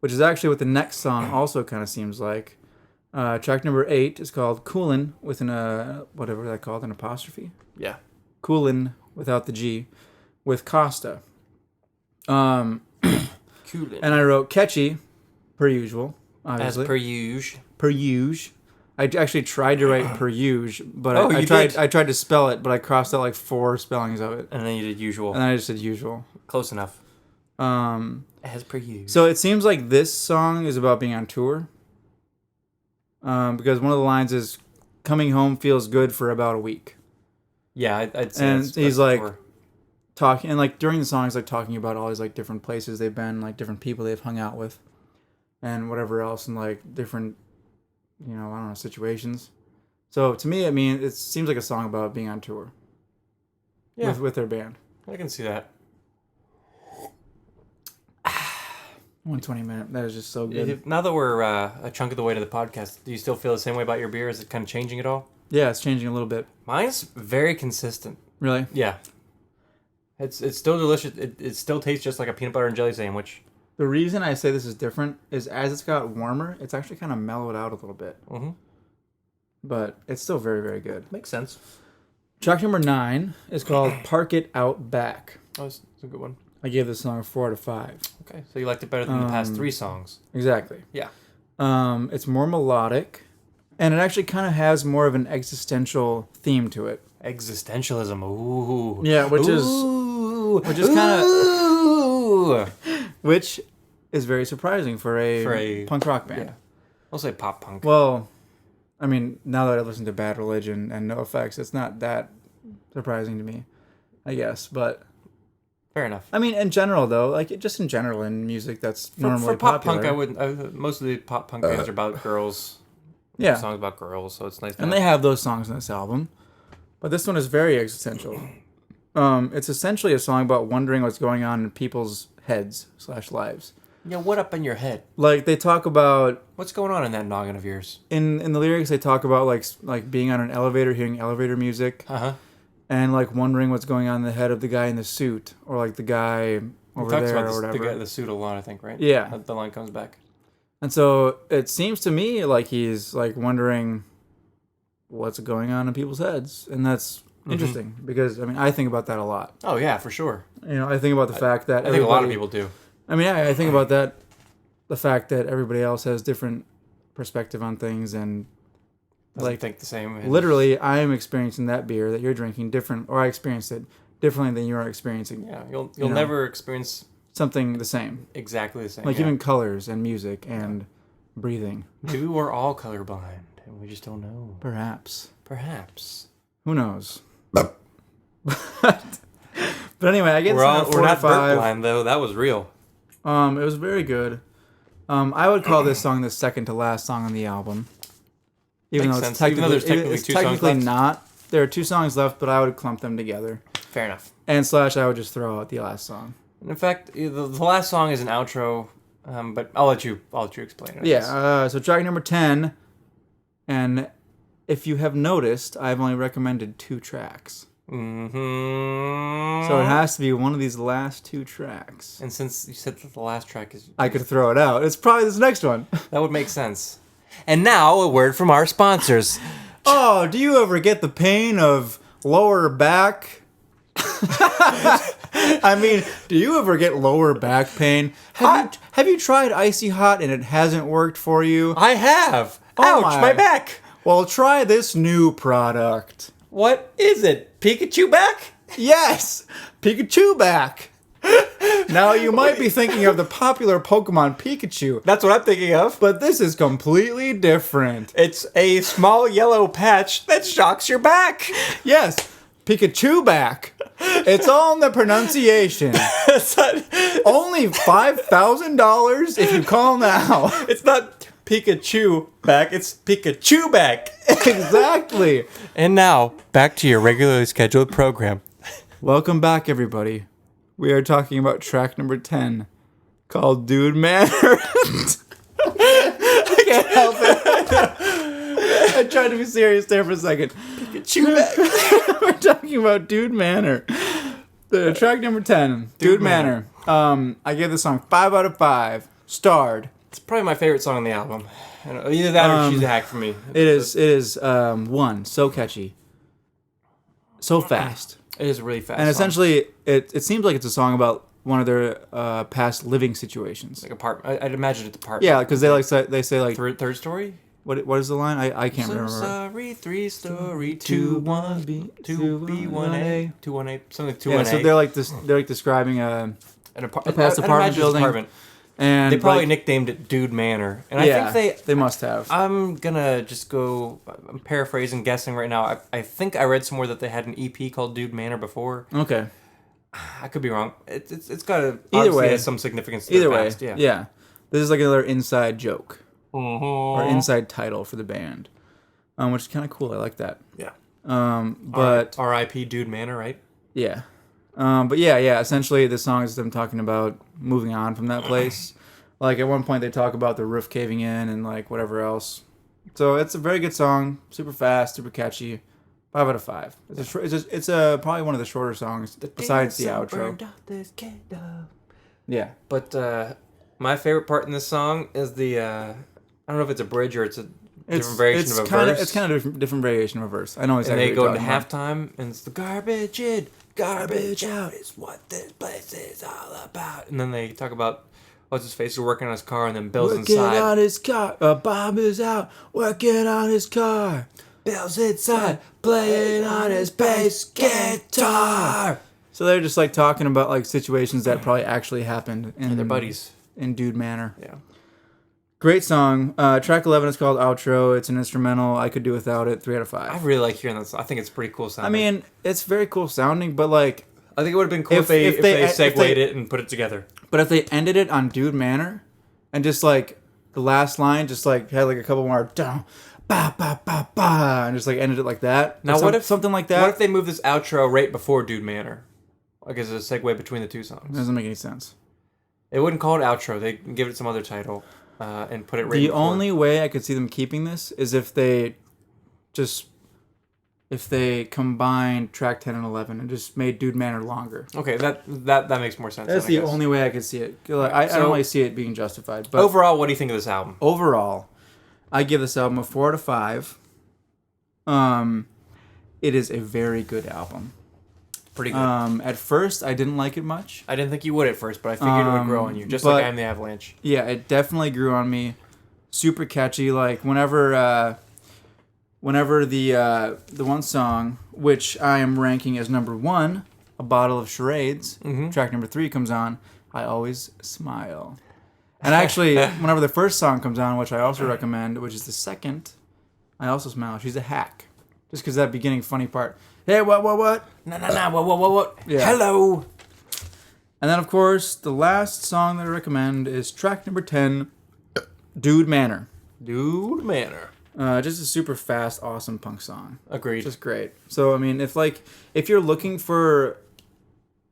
which is actually what the next song also kind of seems like. Track number 8 is called Coolin' with an whatever that called, an apostrophe. Yeah. Coolin' without the G, with Costa. Cool. And I wrote catchy, per usual, As obviously. per usual. Per usual. I actually tried to write per usual, but Oh, I you tried. did? I tried to spell it, but I crossed out like 4 spellings of it, And then you did usual. and I just said usual. Close enough. As per usual. So it seems like this song is about being on tour, because one of the lines is, "Coming home feels good for about a week." Yeah, I'd say. And that's he's the like- tour. Talking, and like during the song, he's like talking about all these like different places they've been, like different people they've hung out with, and whatever else, and like different, I don't know, situations. So to me, I mean, it seems like a song about being on tour. Yeah. With their band. I can see that. 120 minute. That is just so good. Now that we're a chunk of the way to the podcast, do you still feel the same way about your beer? Is it kind of changing at all? Yeah, it's changing a little bit. Mine's very consistent. Really? Yeah. It's still delicious. It still tastes just like a peanut butter and jelly sandwich. The reason I say this is different is as it's got warmer, it's actually kind of mellowed out a little bit. Mm-hmm. But it's still very, very good. Makes sense. Track number 9 is called Park It Out Back. Oh, it's a good one. I gave this song a 4 out of 5. Okay, so you liked it better than the past 3 songs. Exactly. Yeah. It's more melodic, and it actually kind of has more of an existential theme to it. Existentialism. Ooh. Yeah, which is kind of. which is very surprising for a punk rock band. Yeah. I'll say pop punk. Well, I mean, now that I listen to Bad Religion and NoFX, it's not that surprising to me, I guess. But Fair enough. I mean, in general, though, like just in general in music that's normally for pop popular. punk, I wouldn't. Most of the pop punk bands are about girls. Yeah, Songs about girls, so it's nice. To and they have those songs in this album, but this one is very existential. It's essentially a song about wondering what's going on in people's heads/lives. Yeah, what up in your head? Like they talk about What's going on in that noggin of yours? in the lyrics, they talk about like being on an elevator, hearing elevator music, Uh-huh. and like wondering what's going on in the head of the guy in the suit or like the guy over Talks there about or the whatever. guy, the suit a lot, I think, right? Yeah. The line comes back. And so it seems to me like he's like wondering what's going on in people's heads, and that's interesting because I mean I think about that a lot. Oh yeah, for sure. I think about the fact that I think a lot of everybody- people do. I mean, I think about that, the fact that everybody else has different perspective on things, and Doesn't like think the same. literally, I am experiencing that beer that you're drinking different, or I experienced it differently than you are experiencing Yeah, you'll know. never experience something the same, exactly the same. like yeah. even colors and music and breathing. Maybe we're all colorblind and we just don't know. Perhaps, Perhaps. who knows? But anyway, I guess We're not burnt burnt blind though. That was real. It was very good. I would call this song the second to last song on the album. Even Makes though it's sense. Even though there's technically, technically it's 2 songs technically left. not. There are 2 songs left, but I would clump them together. Fair enough. And / I would just throw out the last song. In fact, the last song is an outro. But I'll let you explain it. I guess. Yeah. So track number 10, and if you have noticed, I've only recommended 2 tracks. Mm-hmm. So it has to be one of these last 2 tracks. And since you said that the last track is, I could throw it out. It's probably this next one. that would make sense. And now a word from our sponsors. Oh, do you ever get the pain of lower back? I mean, do you ever get lower back pain? Have you tried Icy Hot and it hasn't worked for you? I have. Oh Ouch, my. my back. Well, try this new product. What is it? Pikachu back? Yes, Pikachu back. Now you might be thinking of the popular Pokemon Pikachu, That's what I'm thinking of. but this is completely different. It's a small yellow patch that shocks your back. Yes, Pikachu back. It's all in the pronunciation. It's Only $5,000 if you call now. not Pikachu back, it's Pikachu back. Exactly. And now, back to your regularly scheduled program. Welcome back, everybody. We are talking about track number 10, called Dude Manor. I can't help it. I tried to be serious there for a second. Pikachu back. We're talking about Dude Manor. The track number 10, Dude Manor. I gave this song 5 out of 5. Starred. It's probably my favorite song on the album. Either that or She's a Hack for me. It is one, so catchy. So fast. It is a really fast And song. essentially, it seems like it's a song about one of their past living situations. Like I'd imagine it's a part. Yeah, because they say like Third story? what is the line? I can't So remember. sorry, 3 story, 2-1B, 2B1A, 2-1A, something like 2-1A. Yeah, so they're like describing a past I'd apartment imagine it's building. apartment. and They probably like, nicknamed it Dude Manor. And yeah, I think they must have. I'm gonna just go. I'm paraphrasing, guessing right now. I think I read somewhere that they had an EP called Dude Manor before. Okay. I could be wrong. It's got a Either way, has some significance. To Either the way, past, yeah. yeah. This is like another inside joke Mm-hmm. or inside title for the band, which is kind of cool. I like that. Yeah. But R.I.P. Dude Manor, right? yeah. But yeah. Essentially, the song is them talking about moving on from that place. Like at one point, they talk about the roof caving in and like whatever else. So it's a very good song, super fast, super catchy. 5 out of 5. It's probably one of the shorter songs besides the outro. Yeah. But my favorite part in this song is the I don't know if it's a bridge or it's a different variation of a verse. It's kind of a different variation of a verse. I know and exactly. they what go you're into talking about. halftime, and it's the garbage in, garbage out is what this place is all about. And then they talk about what's his face is working on his car, and then Bill's Working inside. on his car. Bob is out working on his car. Bill's inside playing on his bass guitar. So they're just like talking about like situations that probably actually happened in Their buddies. in Dude Manor. Yeah. Great song. Track 11 is called Outro. It's an instrumental. I could do without it. 3 out of 5. I really like hearing this. I think it's pretty cool sounding. I mean, it's very cool sounding, but like, I think it would have been cool if if they they- segued if they- it and put it together. but if they ended it on Dude Manor, and just like the last line, just like had like a couple more down, ba ba ba ba, and just like ended it like that. Now, Or what if something like that? What if they move this outro right before Dude Manor? Like as a segue between the two songs. Doesn't make any sense. They wouldn't call it outro. They can give it some other title and put it right The before. only way I could see them keeping this is if they combined track 10 and 11 and just made Dude Manor longer. Okay, that makes more sense. That's then, I the guess. only way I could see it. Like, I So- don't really see it being justified. But Overall, what do you think of this album? overall, I give this album a 4 out of 5. It is a very good album. Pretty good. At first, I didn't like it much. I didn't think you would at first, but I figured it would grow on you, just but- like I Am the Avalanche. Yeah, it definitely grew on me. Super catchy. Like whenever the one song, which I am ranking as number 1, A Bottle of Charades, track number 3 comes on, I always smile. And actually, whenever the first song comes on, which I also recommend, which is the second, I also smile. She's a hack. Just because that beginning funny part. Hey, what? No, what? Yeah. Hello. And then, of course, the last song that I recommend is track number 10, Dude Manor. Dude Manor. Just a super fast, awesome punk song. Agreed. Just great. So, I mean, if you're looking for,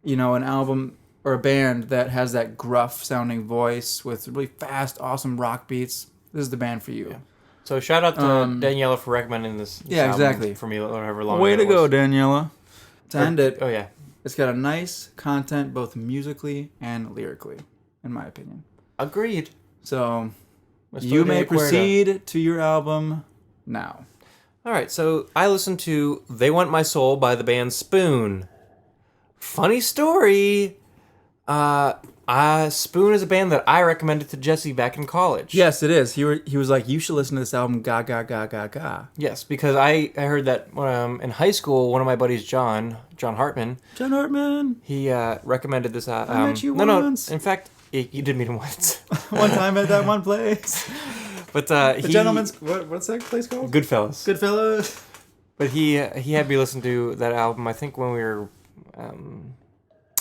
an album or a band that has that gruff sounding voice with really fast, awesome rock beats, this is the band for you. So shout out to Daniela for recommending this Yeah, album exactly. for me, however long Way ago to it go, was. Daniela. To end it, Oh yeah, it's got a nice content both musically and lyrically, in my opinion. agreed. So Estoy you de may acuerdo. proceed to your album now. All right, so I listened to "They Want My Soul" by the band Spoon. Funny story. Spoon is a band that I recommended to Jesse back in college. Yes, it is. He was like, you should listen to this album, ga ga ga ga ga. Yes, because I heard that in high school, one of my buddies, John Hartman, John Hartman. he recommended this. I met you no, once. in fact, you did meet him once. One time at that one place. But The Gentleman's, what's that place called? Goodfellas. Goodfellas. But he had me listen to that album. I think when we were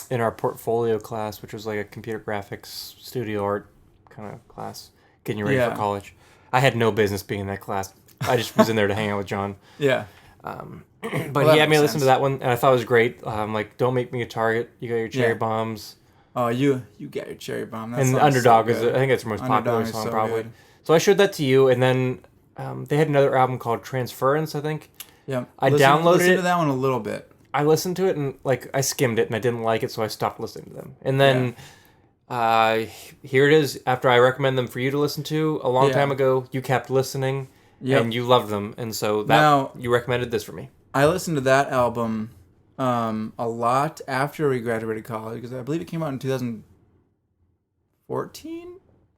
in our portfolio class, which was like a computer graphics studio art kind of class, getting you ready Yeah. for college. I had no business being in that class. I just was in there to hang out with John. Yeah. But Well, he that had me makes listen sense. to that one, and I thought it was great. Like, Don't Make Me a Target. You got your Cherry Yeah. Bombs. Oh, you got your cherry bomb. That And song's Underdog so is, good. I think it's their most popular Underdog is song, so probably. good. So I showed that to you, and then they had another album called Transference, I think. Yeah. I downloaded listen it. to that one a little bit. I listened to it, and like I skimmed it, and I didn't like it, so I stopped listening to them. And then here it is. After I recommend them for you to listen to a long Yeah. time ago, you kept listening, Yep. and you loved them, and so that Now- you recommended this for me. I listened to that album a lot after we graduated college because I believe it came out in 2014,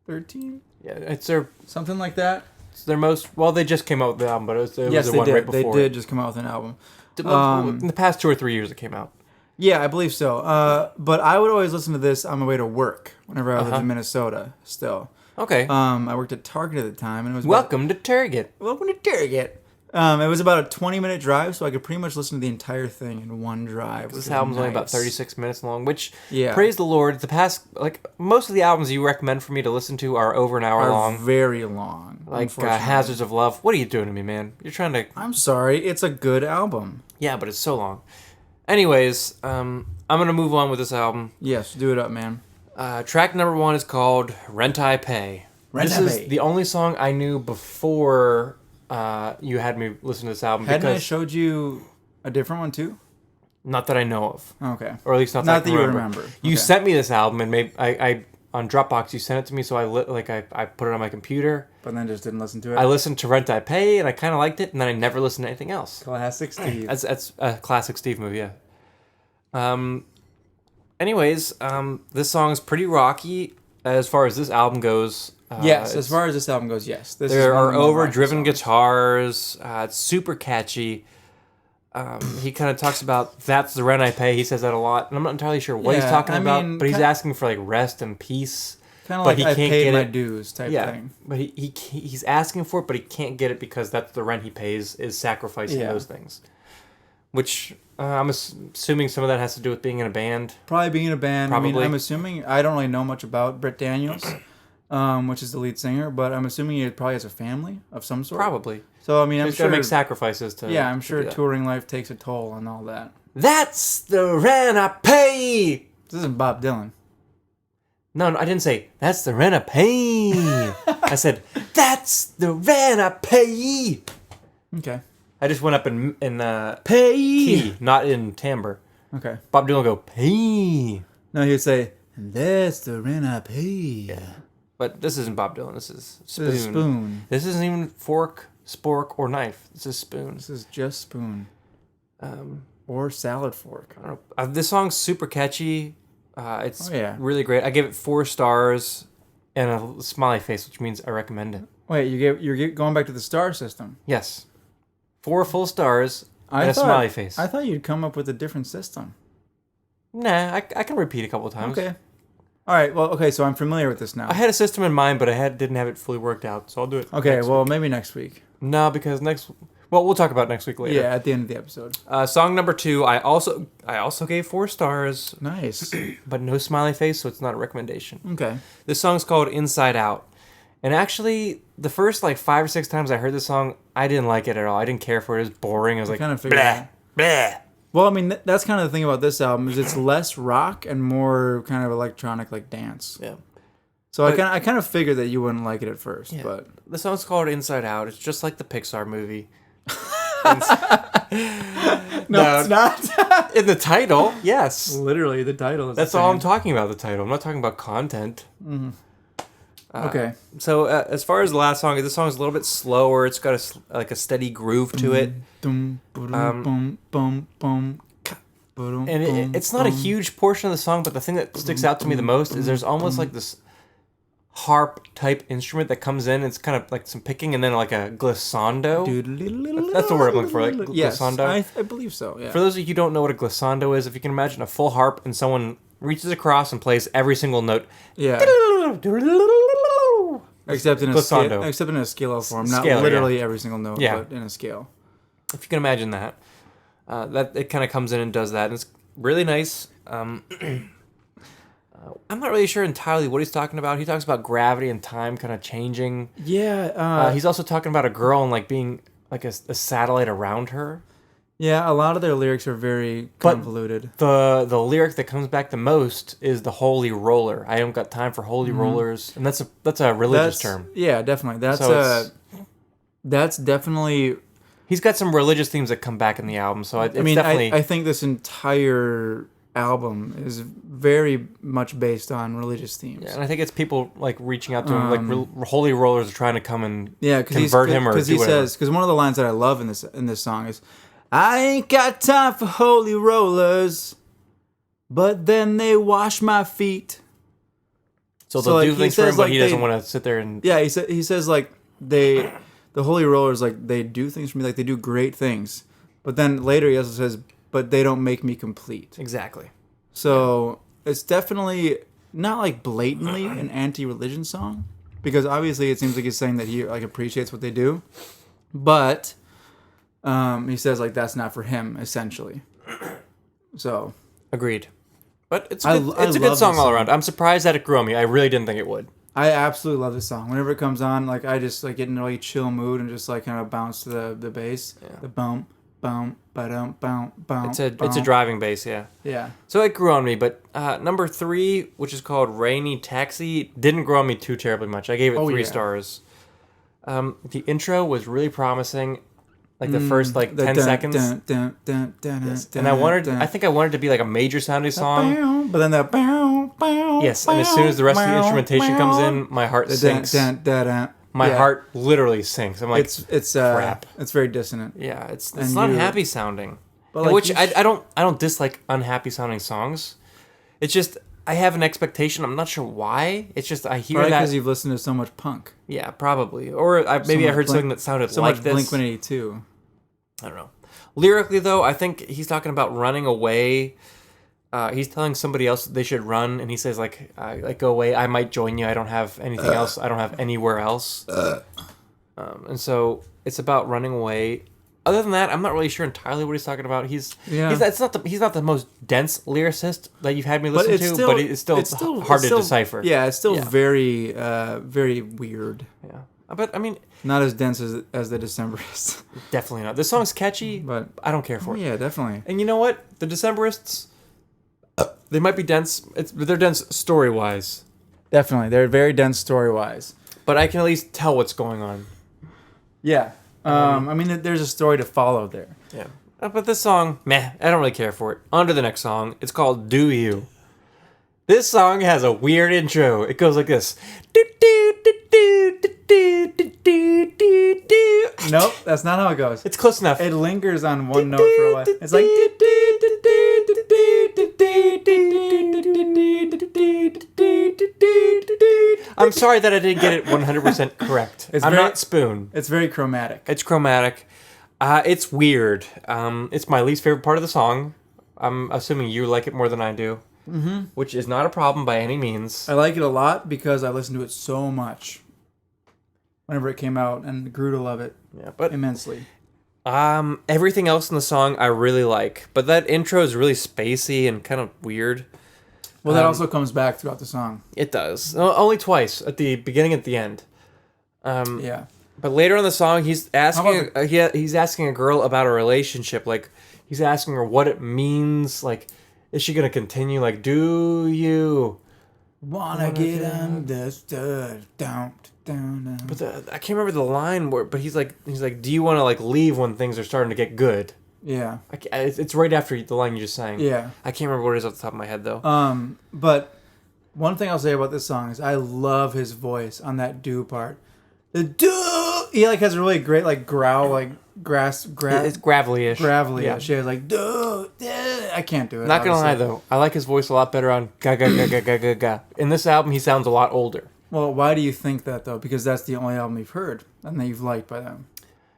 13, Yeah, it's their something like that. most. Well, they just came out with the album, but it was Yes, the they one did. right They before. did just come out with an album. In the past 2 or 3 years, it came out. Yeah, I believe so. But I would always listen to this on my way to work whenever I lived Uh-huh. in Minnesota. Still, Okay. I worked at Target at the time, and it was Welcome to Target. welcome to Target. It was about a 20-minute drive, so I could pretty much listen to the entire thing in one drive. This which was album's only about nice. 36 minutes long, which, Yeah. praise the Lord, the past, like, most of the albums you recommend for me to listen to are over an hour Are long. very long. Like, unfortunately. Hazards of Love. What are you doing to me, man? You're trying to... I'm sorry, it's a good album. Yeah, but it's so long. Anyways, I'm going to move on with this album. Yes, do it up, man. Track number 1 is called Rent I Pay. Rent This I is Pay. the only song I knew before you had me listen to this album. Hadn't I because showed you a different one too? Not that I know of. Okay. Or at least not that, Not I can that you remember. remember. You Okay. sent me this album, and maybe I on Dropbox you sent it to me, so I put it on my computer. But then just didn't listen to it. I listened to Rent I Pay, and I kind of liked it, and then I never listened to anything else. Classic Steve. That's a classic Steve movie, yeah. Anyways, this song is pretty rocky as far as this album goes. Yes, It's- as far as this album goes, yes. This is there one of are the more rocky overdriven songs. guitars. It's super catchy. He kind of talks about that's the rent I pay. He says that a lot, and I'm not entirely sure what he's Yeah, talking I about. mean, But he's ki- asking for like rest and peace. Kind of but like he I can't paid get my it. dues type Yeah, thing. but he's asking for it, but he can't get it because that's the rent he pays is sacrificing Yeah. those things. Which I'm assuming some of that has to do with being in a band. Probably being in a band. I Probably. mean, I'm assuming I don't really know much about Britt Daniels, which is the lead singer, but I'm assuming he probably has a family of some sort. Probably. So I mean, I'm He's sure. got to make sacrifices to. Yeah, I'm to sure do that. touring life takes a toll on all that. That's the rent I pay. This isn't Bob Dylan. No, I didn't say that's the rent I pay. I said that's the rent I pay. Okay. I just went up in Pay. key, not in timbre. Okay. Bob Dylan will go pay. No, he'd say, "That's the rent I pay." But this isn't Bob Dylan. This is Spoon. This is Spoon. This isn't even fork, spork, or knife. This is Spoon. This is just Spoon. Or salad fork. I don't know. This song's super catchy. It's Oh, yeah. really great. I give it 4 stars and a smiley face, which means I recommend it. Wait, you're going back to the star system. Yes. 4 full stars and a smiley face. I thought you'd come up with a different system. Nah, I can repeat a couple times. Okay. All right. Well, okay. So I'm familiar with this now. I had a system in mind, but I didn't have it fully worked out, so I'll do it. Okay. next Well, week. maybe next week. No, because we'll talk about it next week later. Yeah, at the end of the episode. Song number 2, I also gave 4 stars, Nice. but no smiley face, so it's not a recommendation. Okay. This song's called Inside Out. And actually, the first like 5 or 6 times I heard this song, I didn't like it at all. I didn't care for it. It was boring. I was like, kinda figured blah, that. blah. Well, I mean, that's kind of the thing about this album is it's less rock and more kind of electronic, like dance. Yeah. So I kind of figured that you wouldn't like it at first, but The song's called Inside Out. It's just like the Pixar movie. no, it's not. In the title, yes. Literally, the title is. That's the all I'm same. talking about, the title. I'm not talking about content. Okay. So as far as the last song, this song is a little bit slower. It's got a steady groove to it. Dum, ba-dum, bum, bum, bum, ba-dum, And bum, it's not a bum. huge portion of the song, but the thing that sticks out to me the most is there's almost like this harp type instrument that comes in. It's kind of like some picking and then like a glissando. That's the word I'm looking for, like Yes, glissando. I believe so. Yeah. For those of you who don't know what a glissando is, if you can imagine a full harp and someone reaches across and plays every single note. Yeah. Except in a Glissando. except in a scale form, not Scale, literally every single note, Yeah. but in a scale. If you can imagine that, that it kind of comes in and does that, and it's really nice. I'm not really sure entirely what he's talking about. He talks about gravity and time kind of changing. Yeah. He's also talking about a girl and like being like a satellite around her. Yeah. A lot of their lyrics are very But- convoluted. The lyric that comes back the most is the holy roller. I don't got time for holy rollers, and that's a religious term. Yeah, definitely. That's So that's definitely. He's got some religious themes that come back in the album, so it's I mean, definitely I think this entire album is very much based on religious themes. and I think it's people like reaching out to him, like holy rollers are trying to come and Yeah, convert him or because do he whatever. says because one of the lines that I love in this song is, "I ain't got time for holy rollers, but then they wash my feet." So So, they'll like, do he things for him, says, but like, he doesn't they- want to sit there and Yeah, he says like the holy rollers like they do things for me, like they do great things, but then later he also says, "But they don't make me complete." exactly. So it's definitely not like blatantly an anti-religion song, because obviously it seems like he's saying that he like appreciates what they do, but he says like that's not for him essentially. So Agreed. But it's I good, l- it's I a good love song this all song. around. I'm surprised that it grew on me. I really didn't think it would. I absolutely love this song. Whenever it comes on, like I just like get in a really chill mood and just like kind of bounce to the bass, the bump, bump, ba-dum, bump, bump. It's a driving bass, yeah. Yeah. So it grew on me, but number 3, which is called Rainy Taxi, didn't grow on me too terribly much. I gave it 3 yeah. stars. The intro was really promising, like the first like 10 seconds. And I think I wanted it to be like a major sounding song. But then that Yes, and as soon as the rest of the instrumentation comes in, my heart sinks. My heart literally sinks. I'm like, it's crap. It's very dissonant. yeah, it's and not you- happy sounding. But, And like, which you I don't dislike unhappy sounding songs. It's just I have an expectation. I'm not sure why. It's just I hear Probably that. because you've listened to so much punk. Yeah, probably. Or maybe I much heard Blink- something that sounded So like much this. Blink-182. I don't know. Lyrically, though, I think he's talking about running away. He's telling somebody else they should run, and he says like go away. I might join you. I don't have anything else. I don't have anywhere else. And so it's about running away. Other than that, I'm not really sure entirely what he's talking about. He's not the most dense lyricist that you've had me listen to, but it's still hard to decipher. Yeah, it's still Yeah. very very weird. Yeah. But I mean, Not as dense as the Decemberists. definitely not. This song's catchy, But I don't care for it. yeah, definitely. And you know what? The Decemberists, they might be dense. They're dense story wise, Definitely. They're very dense story wise. but I can at least tell what's going on. Yeah. I mean, there's a story to follow there. Yeah. But this song, meh, I don't really care for it. On to the next song. It's called Do You. This song has a weird intro. It goes like this. Nope, that's not how it goes. It's close enough. It lingers on one note for a while. It's like. I'm sorry that I didn't get it 100% correct. I'm very- not Spoon. It's very chromatic. It's chromatic. It's weird. It's my least favorite part of the song. I'm assuming you like it more than I do, which is not a problem by any means. I like it a lot because I listened to it so much whenever it came out and grew to love it Yeah, but immensely. everything else in the song I really like, but that intro is really spacey and kind of weird. Well, that also comes back throughout the song. It does. Only twice, at the beginning and at the end. Yeah. But later in the song, he's asking How he's asking a girl about a relationship. Like he's asking her what it means. Like, is she gonna continue? Like, do you? Wanna get understood? Down. But I can't remember the line but he's like, do you want to like leave when things are starting to get good? Yeah. It's right after the line you just sang. Yeah. I can't remember what it is off the top of my head though. But one thing I'll say about this song is I love his voice on that do part. The do, he like has a really great like growl, like It's gravelly-ish. gravelly. Yeah. She has like do. I can't do it. Not gonna lie obviously. though, I like his voice a lot better on ga ga ga ga ga ga ga. In this album, he sounds a lot older. Well, why do you think that though? Because that's the only album you've heard and that you've liked by them.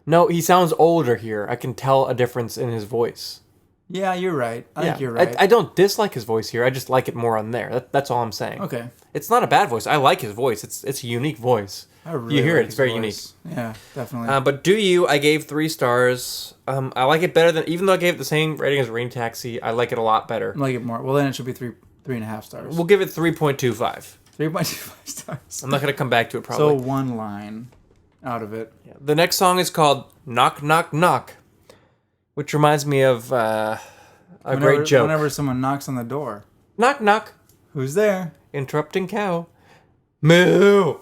No, he sounds older here. I can tell a difference in his voice. Yeah, you're right. I Yeah. think you're right. I don't dislike his voice here. I just like it more on there. That's all I'm saying. Okay. It's not a bad voice. I like his voice. It's a unique voice. I really You hear like it. It's his very voice. Yeah, definitely. But Do You, I gave 3 stars. I like it better than, even though I gave it the same rating as Rain Taxi, I like it a lot better. I like it more. Well, then it should be 3.5 stars. We'll give it 3.25. 3.25 stars. I'm not going to come back to it So probably. one line out of it. The next song is called Knock Knock Knock, which reminds me of a great joke. Whenever someone knocks on the door, Knock knock, who's there? interrupting cow. Moo.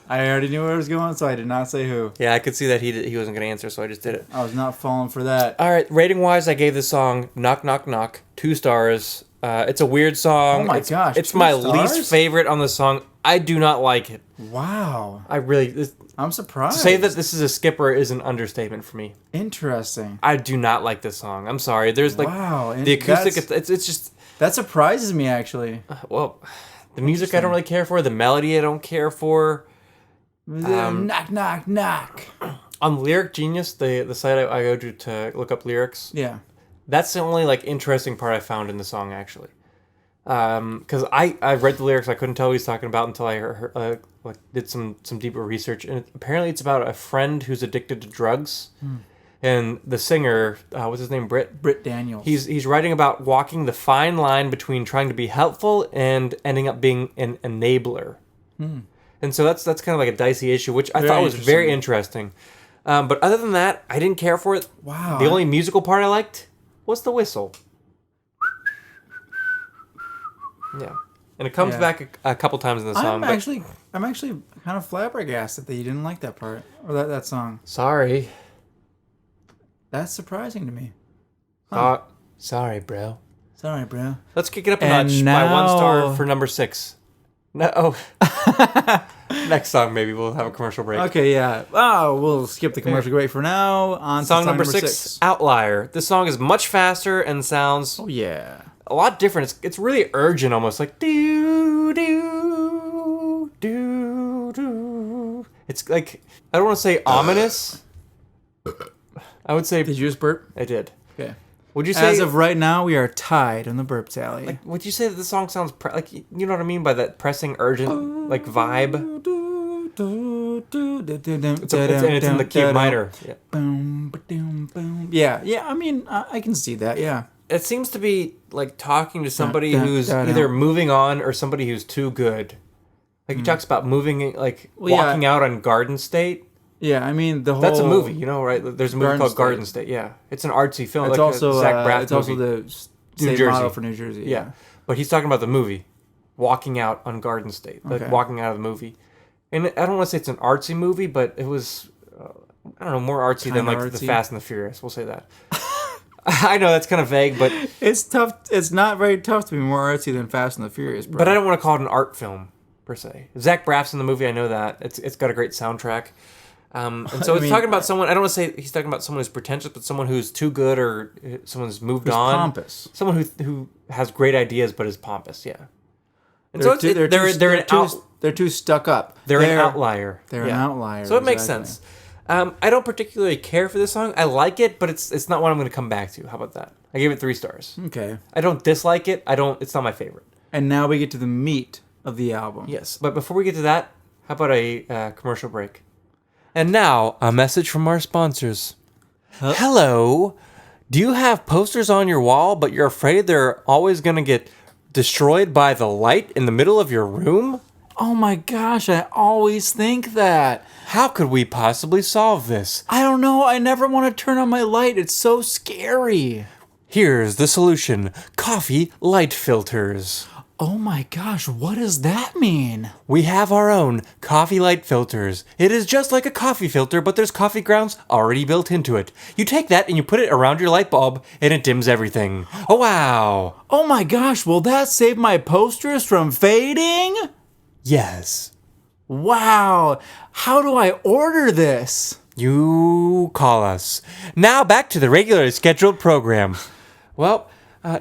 I already knew where it was going, so I did not say who. Yeah, I could see that he wasn't going to answer, so I just did it. I was not falling for that. All right, rating wise, I gave this song Knock Knock Knock 2 stars. It's a weird song. Oh my it's, gosh, It's 2 my stars? least favorite on the song. I do not like it. Wow. I really I'm surprised. to say that this is a skipper is an understatement for me. Interesting. I do not like this song. I'm sorry. There's like Wow, and the acoustic. that's- It's just That surprises me, actually. well, the music I don't really care for. The melody I don't care for. Knock, knock, knock. On Lyric Genius, the site I go to look up lyrics, Yeah. that's the only like interesting part I found in the song actually. Because I read the lyrics, I couldn't tell what he's talking about until I like did some deeper research, and apparently it's about a friend who's addicted to drugs, and the singer, what's his name, Britt Daniels. He's writing about walking the fine line between trying to be helpful and ending up being an enabler. And so that's kind of like a dicey issue, which I thought was very interesting. But other than that, I didn't care for it. Wow. The only musical part I liked was the whistle. Yeah. And it comes Yeah. back a couple times in the song. I'm actually kind of flabbergasted that you didn't like that part or that song. Sorry. That's surprising to me. Sorry, bro. Sorry, bro. Let's kick it up a And notch by 1 star now- for number 6. No. Next song, maybe we'll have a commercial break. Okay, yeah. Oh, we'll skip the commercial break for now. On to Song number 6, Outlier. This song is much faster and sounds Oh yeah. a lot different. It's really urgent, almost like do do do do. It's like, I don't want to say ominous. I would say Did you just burp? I did. Okay. Would you say As of right now, we are tied on the burp tally. would you say that the song sounds like, you know what I mean by that pressing urgent like vibe? It's in the key of minor. Yeah. Boom, ba-doom, boom. Yeah, yeah. I mean, I can see that. Yeah. It seems to be like talking to somebody dun, who's dun, either dun. moving on or somebody who's too good. Like he talks about moving, like Well, yeah. walking out on Garden State. Yeah, I mean the whole. That's a movie, you know, right? There's a movie Garden called State. Garden State. Yeah, it's an artsy film. It's like also a Zach Braff it's also movie. the state Jersey. model for New Jersey. Yeah, but he's talking about the movie, walking out on Garden State, like Okay. walking out of the movie. And I don't want to say it's an artsy movie, but it was, I don't know, more artsy than Kinda like the artsy. Fast and the Furious. We'll say that. I know that's kind of vague, but It's tough. It's not very tough to be more artsy than Fast and the Furious, bro. I don't want to call it an art film per se. Zach Braff's in the movie. I know that it's got a great soundtrack. And so I it's mean, talking about someone. I don't want to say he's talking about someone who's pretentious, but someone who's too good or someone who's moved Who's on. pompous. Someone who has great ideas but is pompous. Yeah. And They're so they're too stuck up. They're an outlier. They're an Yeah. outlier. So it makes exactly. sense. I don't particularly care for this song. I like it, but it's not what I'm going to come back to. How about that? I gave it 3 stars. Okay. I don't dislike it. It's not my favorite. And now we get to the meat of the album. Yes, but before we get to that, how about a commercial break? And now, a message from our sponsors. Hello. Do you have posters on your wall, but you're afraid they're always going to get destroyed by the light in the middle of your room? Oh my gosh, I always think that. How could we possibly solve this? I don't know. I never want to turn on my light. It's so scary. Here's the solution: coffee light filters. Oh my gosh, what does that mean? We have our own coffee light filters. It is just like a coffee filter, but there's coffee grounds already built into it. You take that and you put it around your light bulb, and it dims everything. Oh, wow. Oh my gosh, will that save my posters from fading? Yes. Wow, how do I order this? You call us. Now back to the regularly scheduled program. Well,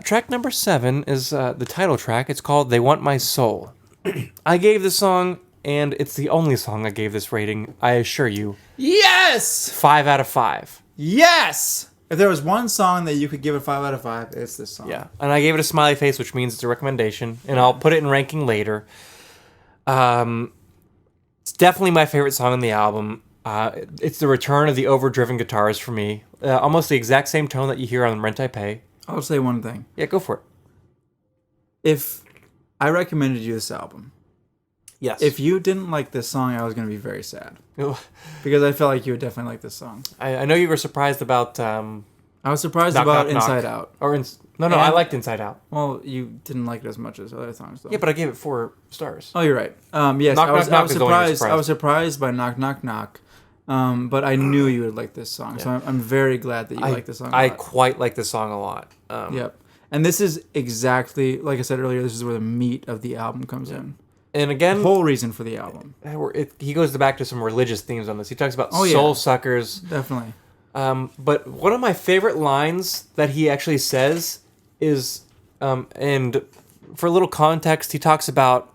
track number 7 is the title track. It's called They Want My Soul. I gave this song, and it's the only song I gave this rating, I assure you. Yes! 5 out of 5. Yes! If there was one song that you could give a 5 out of 5, it's this song. Yeah. And I gave it a smiley face, which means it's a recommendation, and I'll put it in ranking later. It's definitely my favorite song on the album. It's the return of the overdriven guitars for me. Almost the exact same tone that you hear on Rent I Pay. I'll say one thing. Yeah, go for it. If I recommended you this album, Yes. if you didn't like this song, I was going to be very sad. Because I felt like you would definitely like this song. I know you were surprised about I was surprised Knock, about Knock, Knock. Inside Out. No, I liked Inside Out. Well, you didn't like it as much as other songs, though. Yeah, but I gave it 4 stars. Oh, you're right. Yes, Knock, I was, Knock, I Knock was is the one you're surprised. I surprised. was surprised by Knock Knock Knock, but I knew you would like this song, so I'm very glad that you like this song. I quite like this song a lot. Yep. And this is exactly like I said earlier. This is where the meat of the album comes in. And again, The whole reason for the album. he goes back to some religious themes on this. He talks about Oh, yeah. soul suckers. Definitely. But one of my favorite lines that he actually says is, and for a little context, he talks about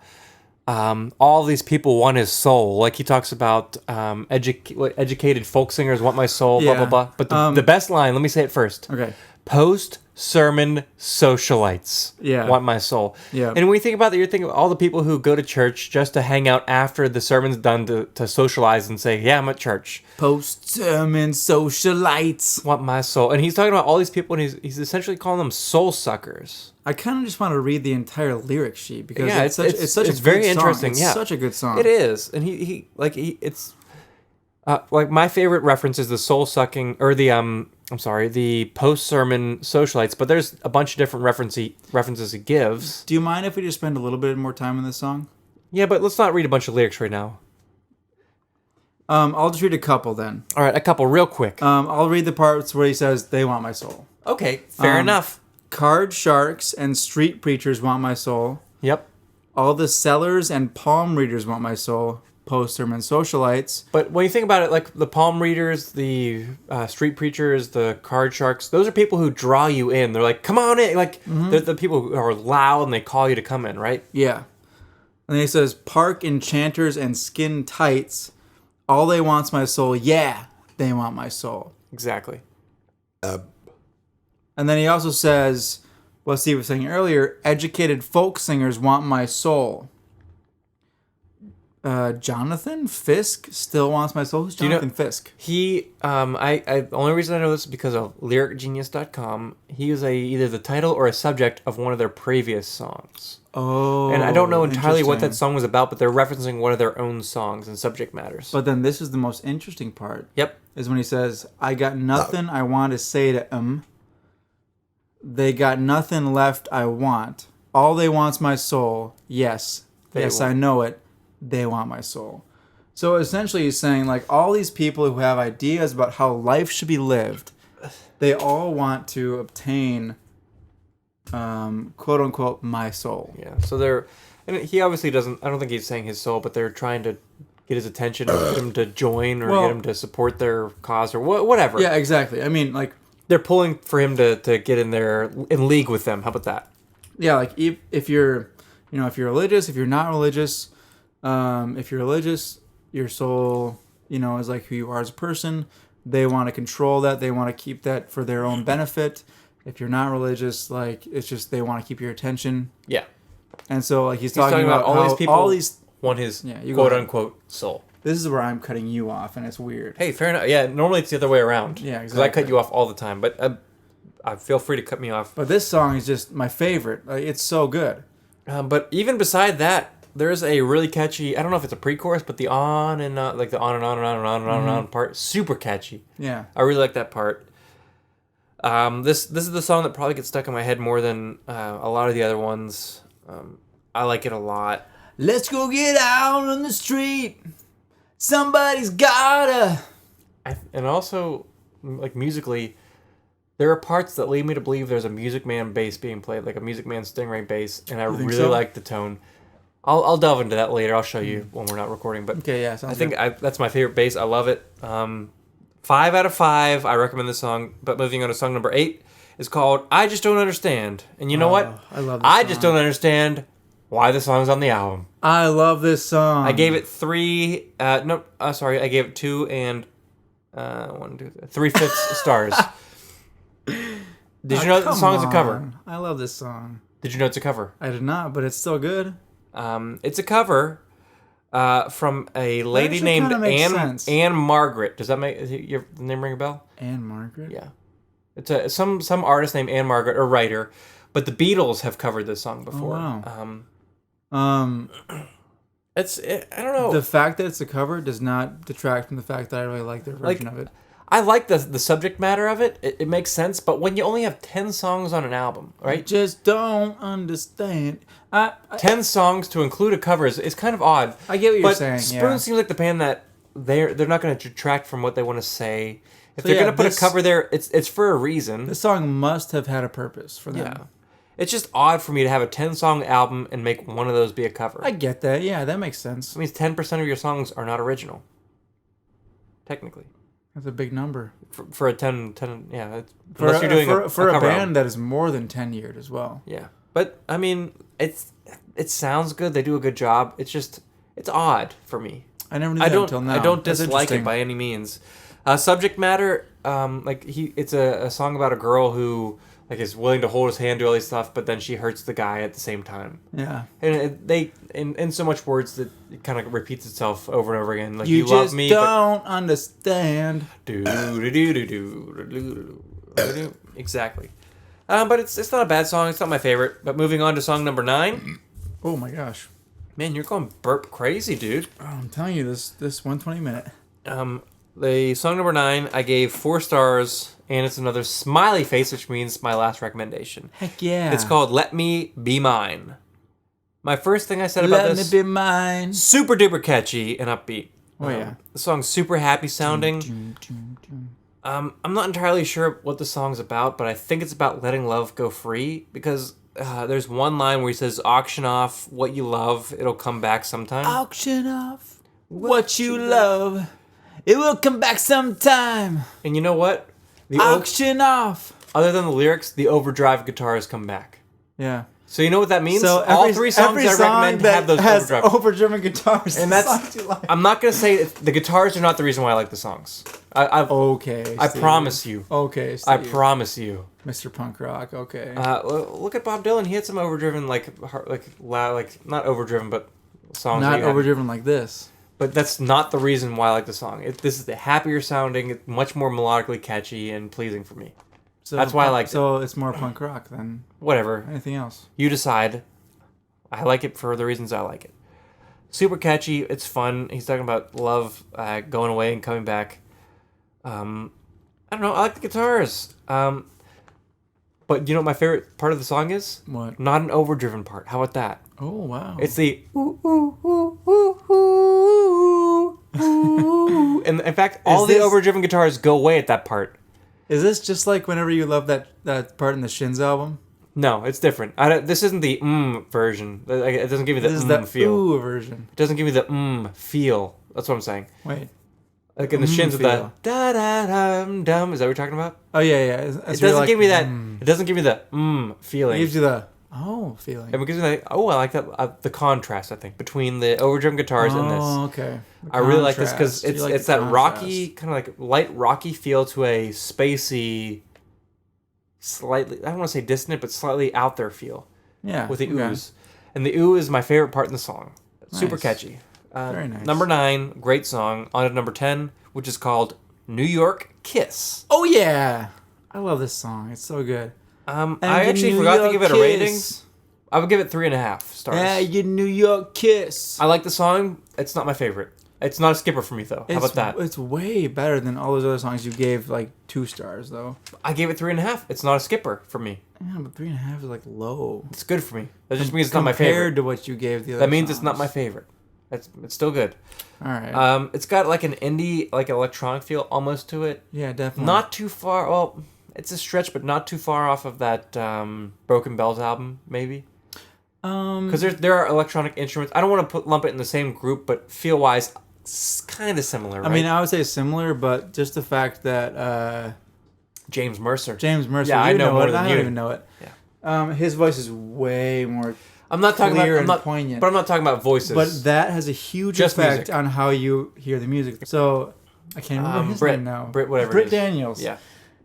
all these people want his soul. Like he talks about educated folk singers want my soul, blah, Yeah. blah, blah. But the best line, let me say it first. Okay. Post-sermon socialites want my soul. Yeah. And when you think about that, you're thinking of all the people who go to church just to hang out after the sermon's done to socialize and say, yeah, I'm at church. Post-sermon socialites. Want my soul. And he's talking about all these people, and he's essentially calling them soul suckers. I kind of just want to read the entire lyric sheet because Yeah, it's such a very good song. interesting. It's Yeah, such a good song. It is, and it's like my favorite reference is the soul sucking or the post sermon socialites. But there's a bunch of different references he gives. Do you mind if we just spend a little bit more time on this song? Yeah, but let's not read a bunch of lyrics right now. I'll just read a couple then. All right, a couple real quick. I'll read the parts where he says, "They want my soul." Okay, fair enough. Card sharks and street preachers want my soul. Yep. All the sellers and palm readers want my soul. Post-sermon socialites. But when you think about it, like the palm readers, the street preachers, the card sharks, those are people who draw you in. They're like, come on in. Like, they're the people who are loud and they call you to come in, right? Yeah. And then he says, park enchanters and skin tights. All they want's my soul. Yeah, they want my soul. Exactly. And then he also says, what Steve was saying earlier, educated folk singers want my soul. Jonathan Fisk still wants my soul. Who's Jonathan Fisk? He, the only reason I know this is because of lyricgenius.com. He was either the title or a subject of one of their previous songs. Oh, And I don't know entirely what that interesting. song was about, but they're referencing one of their own songs and subject matters. But then this is the most interesting part. Yep. Is when he says, I got nothing I want to say to them. They got nothing left I want. All they want's my soul. Yes. Yes, I know it. They want my soul. So essentially he's saying, like, all these people who have ideas about how life should be lived, they all want to obtain, quote unquote, my soul. Yeah. So and he obviously doesn't, I don't think he's saying his soul, but they're trying to get his attention or get him to join or get him to support their cause or whatever. Yeah, exactly. I mean, like, they're pulling for him to get in there in league with them. How about that? yeah, like if you're, if you're religious, if you're not religious, if you're religious, your soul, is like who you are as a person. They want to control that. They want to keep that for their own benefit. If you're not religious, like, it's just they want to keep your attention. Yeah. And so, like, he's talking about all how these people all these. want his you go quote ahead. unquote soul. This is where I'm cutting you off, and it's weird. Hey, fair enough. Yeah, normally it's the other way around. Yeah, Because I exactly. cut you off all the time, but I feel free to cut me off. But this song is just my favorite. Like, it's so good. But even beside that, there's a really catchy. I don't know if it's a pre-chorus, but the on and like the on and on and on and on and on and on part, super catchy. Yeah. I really like that part. This is the song that probably gets stuck in my head more than a lot of the other ones. I like it a lot. Let's go get out on the street. Somebody's gotta. And also, like musically, there are parts that lead me to believe there's a Music Man bass being played, like a Music Man Stingray bass, and I think really so? like the tone. I'll delve into that later. I'll show you when we're not recording. But Okay, yeah, sounds I think good. that's my favorite bass. I love it. 5 out of 5. I recommend this song. But moving on to song number 8 is called "I Just Don't Understand." And you know what? I love this I just song. don't understand why the song's on the album. I love this song. I gave it 3. I gave it 2 and 3/5 stars. Did you know that the song's a cover? I love this song. Did you know it's a cover? I did not, but it's still good. It's a cover from a lady actually named kinda makes sense. Anne Margaret. Does that make your name ring a bell? And Margaret. Yeah, it's some artist named Anne Margaret, or writer, but the Beatles have covered this song before. wow. I don't know. The fact that it's a cover does not detract from the fact that I really like their version of it. I like the subject matter of it. It makes sense, but when you only have 10 songs on an album, I right? just don't understand. I 10 songs to include a cover is kind of odd. I get what you're But saying. Spoon Yeah. seems like the band that they're not going to detract from what they want to say. If So they're yeah, going to put this- a cover there, it's for a reason. This song must have had a purpose for them. Yeah. It's just odd for me to have a 10-song album and make one of those be a cover. I get that. Yeah, that makes sense. That means 10% of your songs are not original. Technically. That's a big number. For a 10 yeah. For Unless you're doing for a a cover band album. that is more than 10 years as well. Yeah. But, I mean, it sounds good. They do a good job. It's odd for me. I never knew that until now. I don't That's dislike it interesting. by any means. Subject matter, it's a song about a girl who is willing to hold his hand, do all this stuff, but then she hurts the guy at the same time. Yeah. And they in so much words that it kind of repeats itself over and over again. Like You you love just me, don't understand. but exactly. But it's not a bad song. It's not my favorite. But moving on to song number 9. Oh my gosh. Man, you're going burp crazy, dude. Oh, I'm telling you, this 120 minute. The song number 9, I gave 4 stars, and it's another smiley face, which means my last recommendation. Heck yeah. It's called "Let Me Be Mine." My first thing I said about Let this, Me Be Mine. super duper catchy and upbeat. Oh, yeah. The song's super happy sounding. I'm not entirely sure what the song's about, but I think it's about letting love go free, because there's one line where he says, "Auction off what you love, it'll come back sometime." Auction off what you love. It will come back sometime. And you know what? Auction off. Other than the lyrics, the overdrive guitars come back. Yeah. So you know what that means? So All 3 songs every I song recommend that have those has overdrive. overdriven guitars. And is that's, songs you like. I'm not going to say the guitars are not the reason why I like the songs. I Okay. I Steve. promise you. Okay. I Steve. promise you. Mr. Punk Rock. Okay. Look at Bob Dylan. He had some overdriven, loud, not overdriven, but songs. that Not you had. overdriven like this. But that's not the reason why I like the song. This is the happier sounding, much more melodically catchy and pleasing for me. So That's why I liked it. So it's more punk rock than Whatever. anything else. You decide. I like it for the reasons I like it. Super catchy. It's fun. He's talking about love going away and coming back. I don't know. I like the guitars. But you know what my favorite part of the song is? What? Not an overdriven part. How about that? Oh wow. It's the ooh, ooh, ooh, ooh, ooh, ooh. And in fact, all the this- overdriven guitars go away at that part. Is this just like whenever you love that part in the Shins album? No, it's different. This isn't the version. It doesn't give you the This is the feel. ooh version. It doesn't give you the feel. That's what I'm saying. Wait. Like in the Shins with the feel. da da dum dum. Is that what you're talking about? Oh yeah, yeah. It doesn't give me that. It doesn't give me the It feeling. gives you the feeling. It gives me that. Oh, I like that. The contrast, I think, between the overdriven guitars and this. Oh, okay. The I really like this because contrast. You like it's the that rocky, contrast. kind of like light rocky feel to a spacey, slightly, I don't want to say dissonant, but slightly out there feel Yeah. with the okay. oohs. And the ooh is my favorite part in the song. Super Nice. catchy. Very nice. Number 9, great song. On to number 10, which is called New York Kiss. Oh yeah. I love this song. It's so good. I And actually your forgot New to give it a York rating. kiss. I would give it 3.5 stars. Yeah, your New York kiss. I like the song. It's not my favorite. It's not a skipper for me though. How about that? It's way better than all those other songs you gave like 2 stars though. I gave it 3.5. It's not a skipper for me. Yeah, but 3.5 is like low. It's good for me. That just means it's not my favorite. Compared to what you gave the other That means it's songs. not my favorite. It's still good. All right. It's got like an indie, like electronic feel almost to it. Yeah, definitely. Not too far. Well, it's a stretch, but not too far off of that Broken Bells album, maybe. Because there are electronic instruments. I don't want to lump it in the same group, but feel wise, it's kind of similar. Right? I mean, I would say similar, but just the fact that James Mercer. James Mercer. Yeah, I know more it. than I you. don't even know it. Yeah. His voice is way more. I'm not talking clear about. I'm and not poignant. But I'm not talking about voices. But that has a huge Just effect music. on how you hear the music. So I can't remember his name now. Whatever. Britt it is. Daniels. Yeah.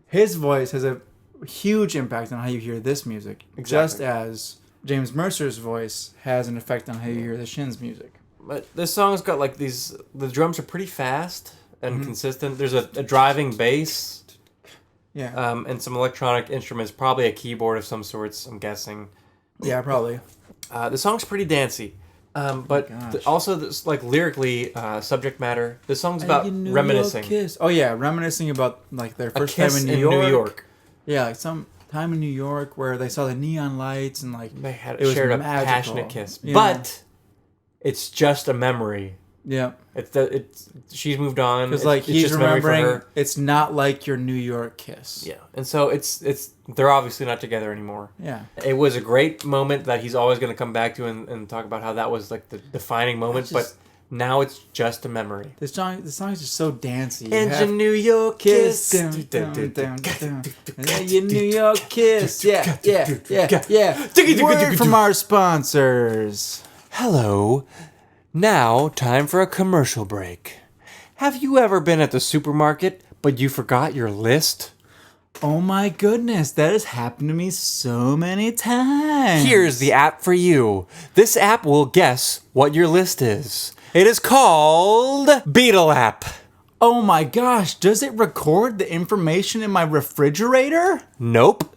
His voice has a huge impact on how you hear this music, just as James Mercer's voice has an effect on how you hear the Shins music. But this song's got like these. The drums are pretty fast and consistent. There's a driving bass. Yeah. And some electronic instruments, probably a keyboard of some sorts. I'm guessing. Yeah, probably. The song's pretty dancey. But also, this, like lyrically, subject matter. The song's about reminiscing. Kiss. Oh yeah, reminiscing about like their A first time kiss in in New York. New York. Yeah, like some time in New York where they saw the neon lights and like They had it was shared a magical. passionate kiss. Yeah. But it's just a memory. Yeah, It's she's moved on. because like it's he's just a memory for remembering her. it's not like your New York kiss. Yeah, and so it's they're obviously not together anymore. Yeah. It was a great moment that he's always going to come back to and talk about how that was like the defining moment. just- But now it's just a memory. The song is just so dancey. You And have your New York kiss, kiss. down, down, down, down. And your New York kiss. Yeah, yeah, yeah. Word from our sponsors. Hello. Now, time for a commercial break. Have you ever been at the supermarket, but you forgot your list? Oh my goodness, that has happened to me so many times. Here's the app for you. This app will guess what your list is. It is called Beetle App. Oh my gosh, does it record the information in my refrigerator? Nope.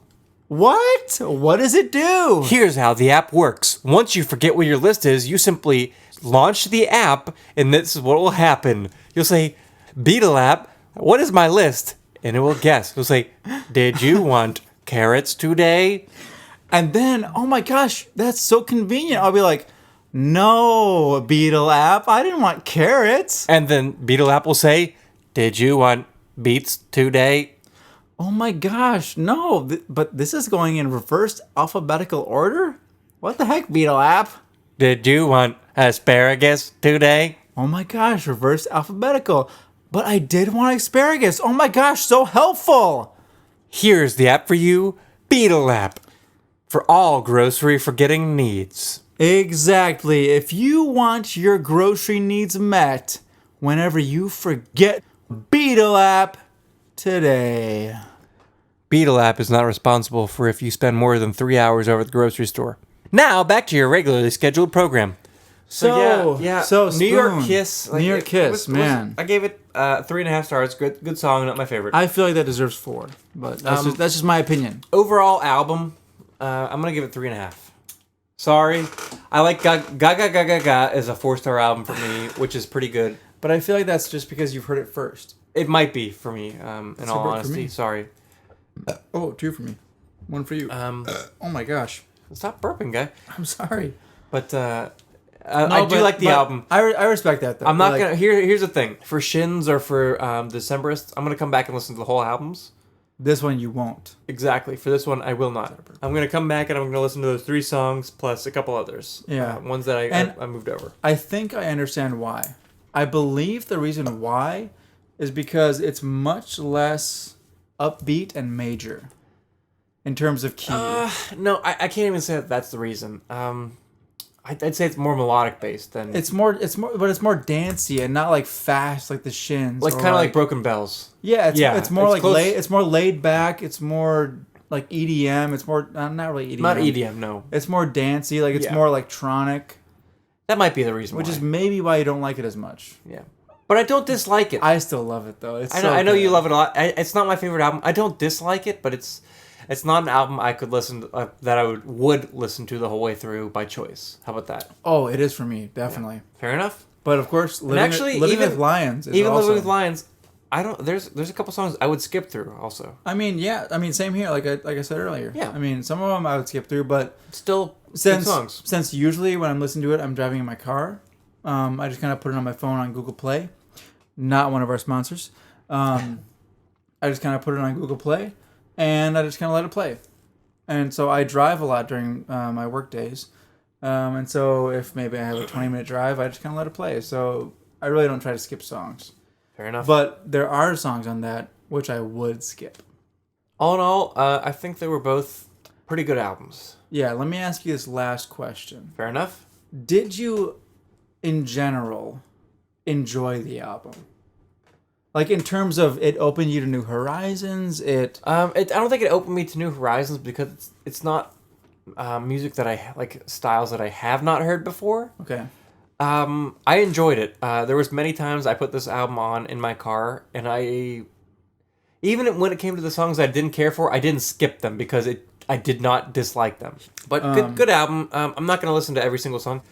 What? What does it do? Here's how the app works. Once you forget what your list is, you simply launch the app, and this is what will happen. You'll say, Beetle App, what is my list? And it will guess. You'll say, did you want carrots today? And then, oh my gosh, that's so convenient. I'll be like, no, Beetle app, I didn't want carrots. And then Beetle App will say, did you want beets today? Oh my gosh, no, but this is going in reverse alphabetical order? What the heck, Beetle app? Did you want asparagus today? Oh my gosh, reverse alphabetical. But I did want asparagus. Oh my gosh, so helpful. Here's the app for you, Beetle App, for all grocery forgetting needs. Exactly. If you want your grocery needs met whenever you forget, Beetle app today. Beetle App is not responsible for if you spend more than 3 hours over at the grocery store. Now, back to your regularly scheduled program. So New York Spoon. Kiss. New York Kiss, man. I gave it 3.5 stars. Good song, not my favorite. I feel like that deserves 4, but that's just my opinion. Overall album, I'm gonna give it 3.5. Sorry, I like Gaga Gaga Gaga Gaga is a 4-star album for me, which is pretty good. But I feel like that's just because you've heard it first. It might be for me, in all vote for honesty. me. Sorry. Oh, 2 for me. 1 for you. Oh my gosh. Stop burping, guy. I'm sorry. But I do like the album. I respect that though. I'm not Like, gonna. Here's the thing. For Shins or for Decemberists, I'm gonna come back and listen to the whole albums. This one you won't. Exactly. For this one, I will not. I'm gonna come back and I'm gonna listen to those 3 songs plus a couple others. Yeah. Ones that I moved over. I think I understand why. I believe the reason why is because it's much less upbeat and major in terms of key. No, I can't even say that that's the reason. I'd say it's more melodic based than It's more, but it's more dancey and not like fast like the Shins. like or kind of like Broken Bells. Yeah, it's more it's like close. it's more laid back. It's more like EDM. It's more not really EDM. Not EDM, no. It's more dancey. Like it's Yeah. more electronic, That might be the reason. which why. is maybe why you don't like it as much. yeah. But I don't dislike it. I still love it though. It's I know you love it a lot. It's not my favorite album. I don't dislike it, but it's not an album I could listen to, that I would listen to the whole way through by choice. How about that? Oh, it is for me definitely. Fair enough. But of course, living with lions. Is even awesome. Living with Lions, I don't. There's a couple songs I would skip through. Also, I mean, yeah. I mean, same here. Like I said earlier. Yeah. I mean, some of them I would skip through, but still good songs. since usually when I'm listening to it, I'm driving in my car. I just kind of put it on my phone on Google Play. Not one of our sponsors. I just kind of put it on Google Play, and I just kind of let it play. And so I drive a lot during my work days. And so if maybe I have a 20-minute drive, I just kind of let it play. So I really don't try to skip songs. Fair enough. But there are songs on that which I would skip. All in all, I think they were both pretty good albums. Yeah, let me ask you this last question. Fair enough. Did you, in general, enjoy the album? Like in terms of it opened you to new horizons, I don't think it opened me to new horizons because it's not music that I like, styles that I have not heard before. Okay. I enjoyed it. There was many times I put this album on in my car, and even when it came to the songs I didn't care for, I didn't skip them because I did not dislike them. But good album. I'm not going to listen to every single song.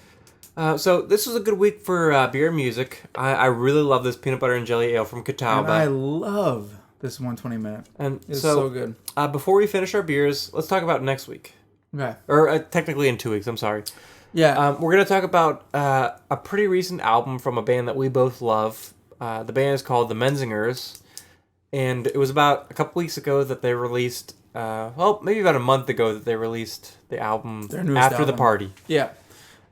So this was a good week for beer and music. I really love this peanut butter and jelly ale from Catawba. And I love this 120 minute. And It's so good. Before we finish our beers, let's talk about next week. Okay. Or technically in 2 weeks, I'm sorry. Yeah. We're going to talk about a pretty recent album from a band that we both love. The band is called The Menzingers. And it was about a couple weeks ago that they released, maybe about a month ago that they released the album Their newest After the album. Party. Yeah.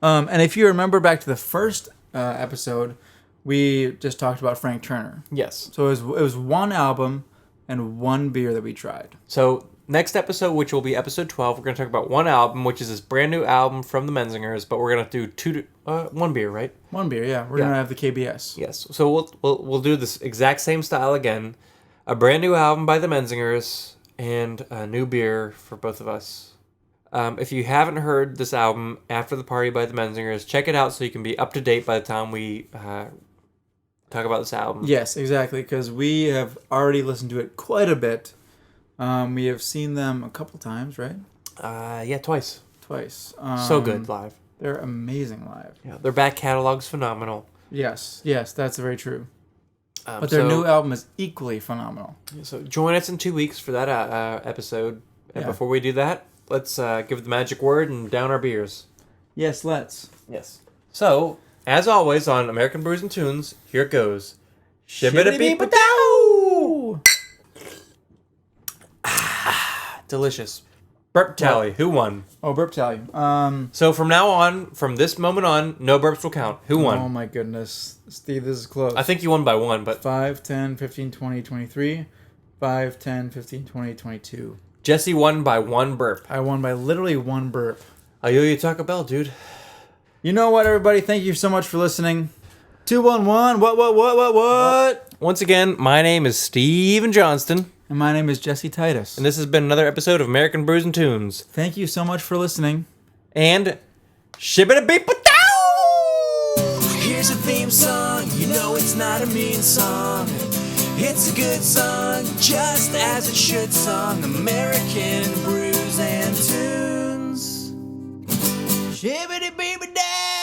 And if you remember back to the first episode, we just talked about Frank Turner. Yes. So it was one album and one beer that we tried. So next episode, which will be episode 12, we're going to talk about one album, which is this brand new album from the Menzingers, but we're going to do one beer, right? One beer, yeah. We're gonna have the KBS. Yes. So we'll do this exact same style again. A brand new album by the Menzingers and a new beer for both of us. If you haven't heard this album, After the Party by the Menzingers, check it out so you can be up to date by the time we talk about this album. Yes, exactly, because we have already listened to it quite a bit. We have seen them a couple times, right? Yeah, twice. Twice. So good live. They're amazing live. Yeah, their back catalog's phenomenal. Yes, that's very true. But their new album is equally phenomenal. So join us in 2 weeks for that episode. And Yeah. before we do that, let's give the magic word and down our beers. Yes, let's. Yes. So, as always on American Brews and Tunes, here it goes. Shibbity-beep-a-dow! Delicious. Burp tally. Who won? Oh, burp tally. So from now on, from this moment on, no burps will count. Who won? Oh my goodness. Steve, this is close. I think you won by one, but 5, 10, 15, 20, 23. 5, 10, 15, 20, 22. Jesse won by one burp. I won by literally one burp. I owe you Taco Bell, dude. You know what, everybody? Thank you so much for listening. 211. What? Once again, my name is Steven Johnston, And my name is Jesse Titus. and this has been another episode of American Brews and Tunes. Thank you so much for listening. And shibbity-beep-a-dow! Here's a theme song, you know it's not a mean song. It's a good song, just as it should song. American Brews and Tunes. Shibbity-beep-a-dow!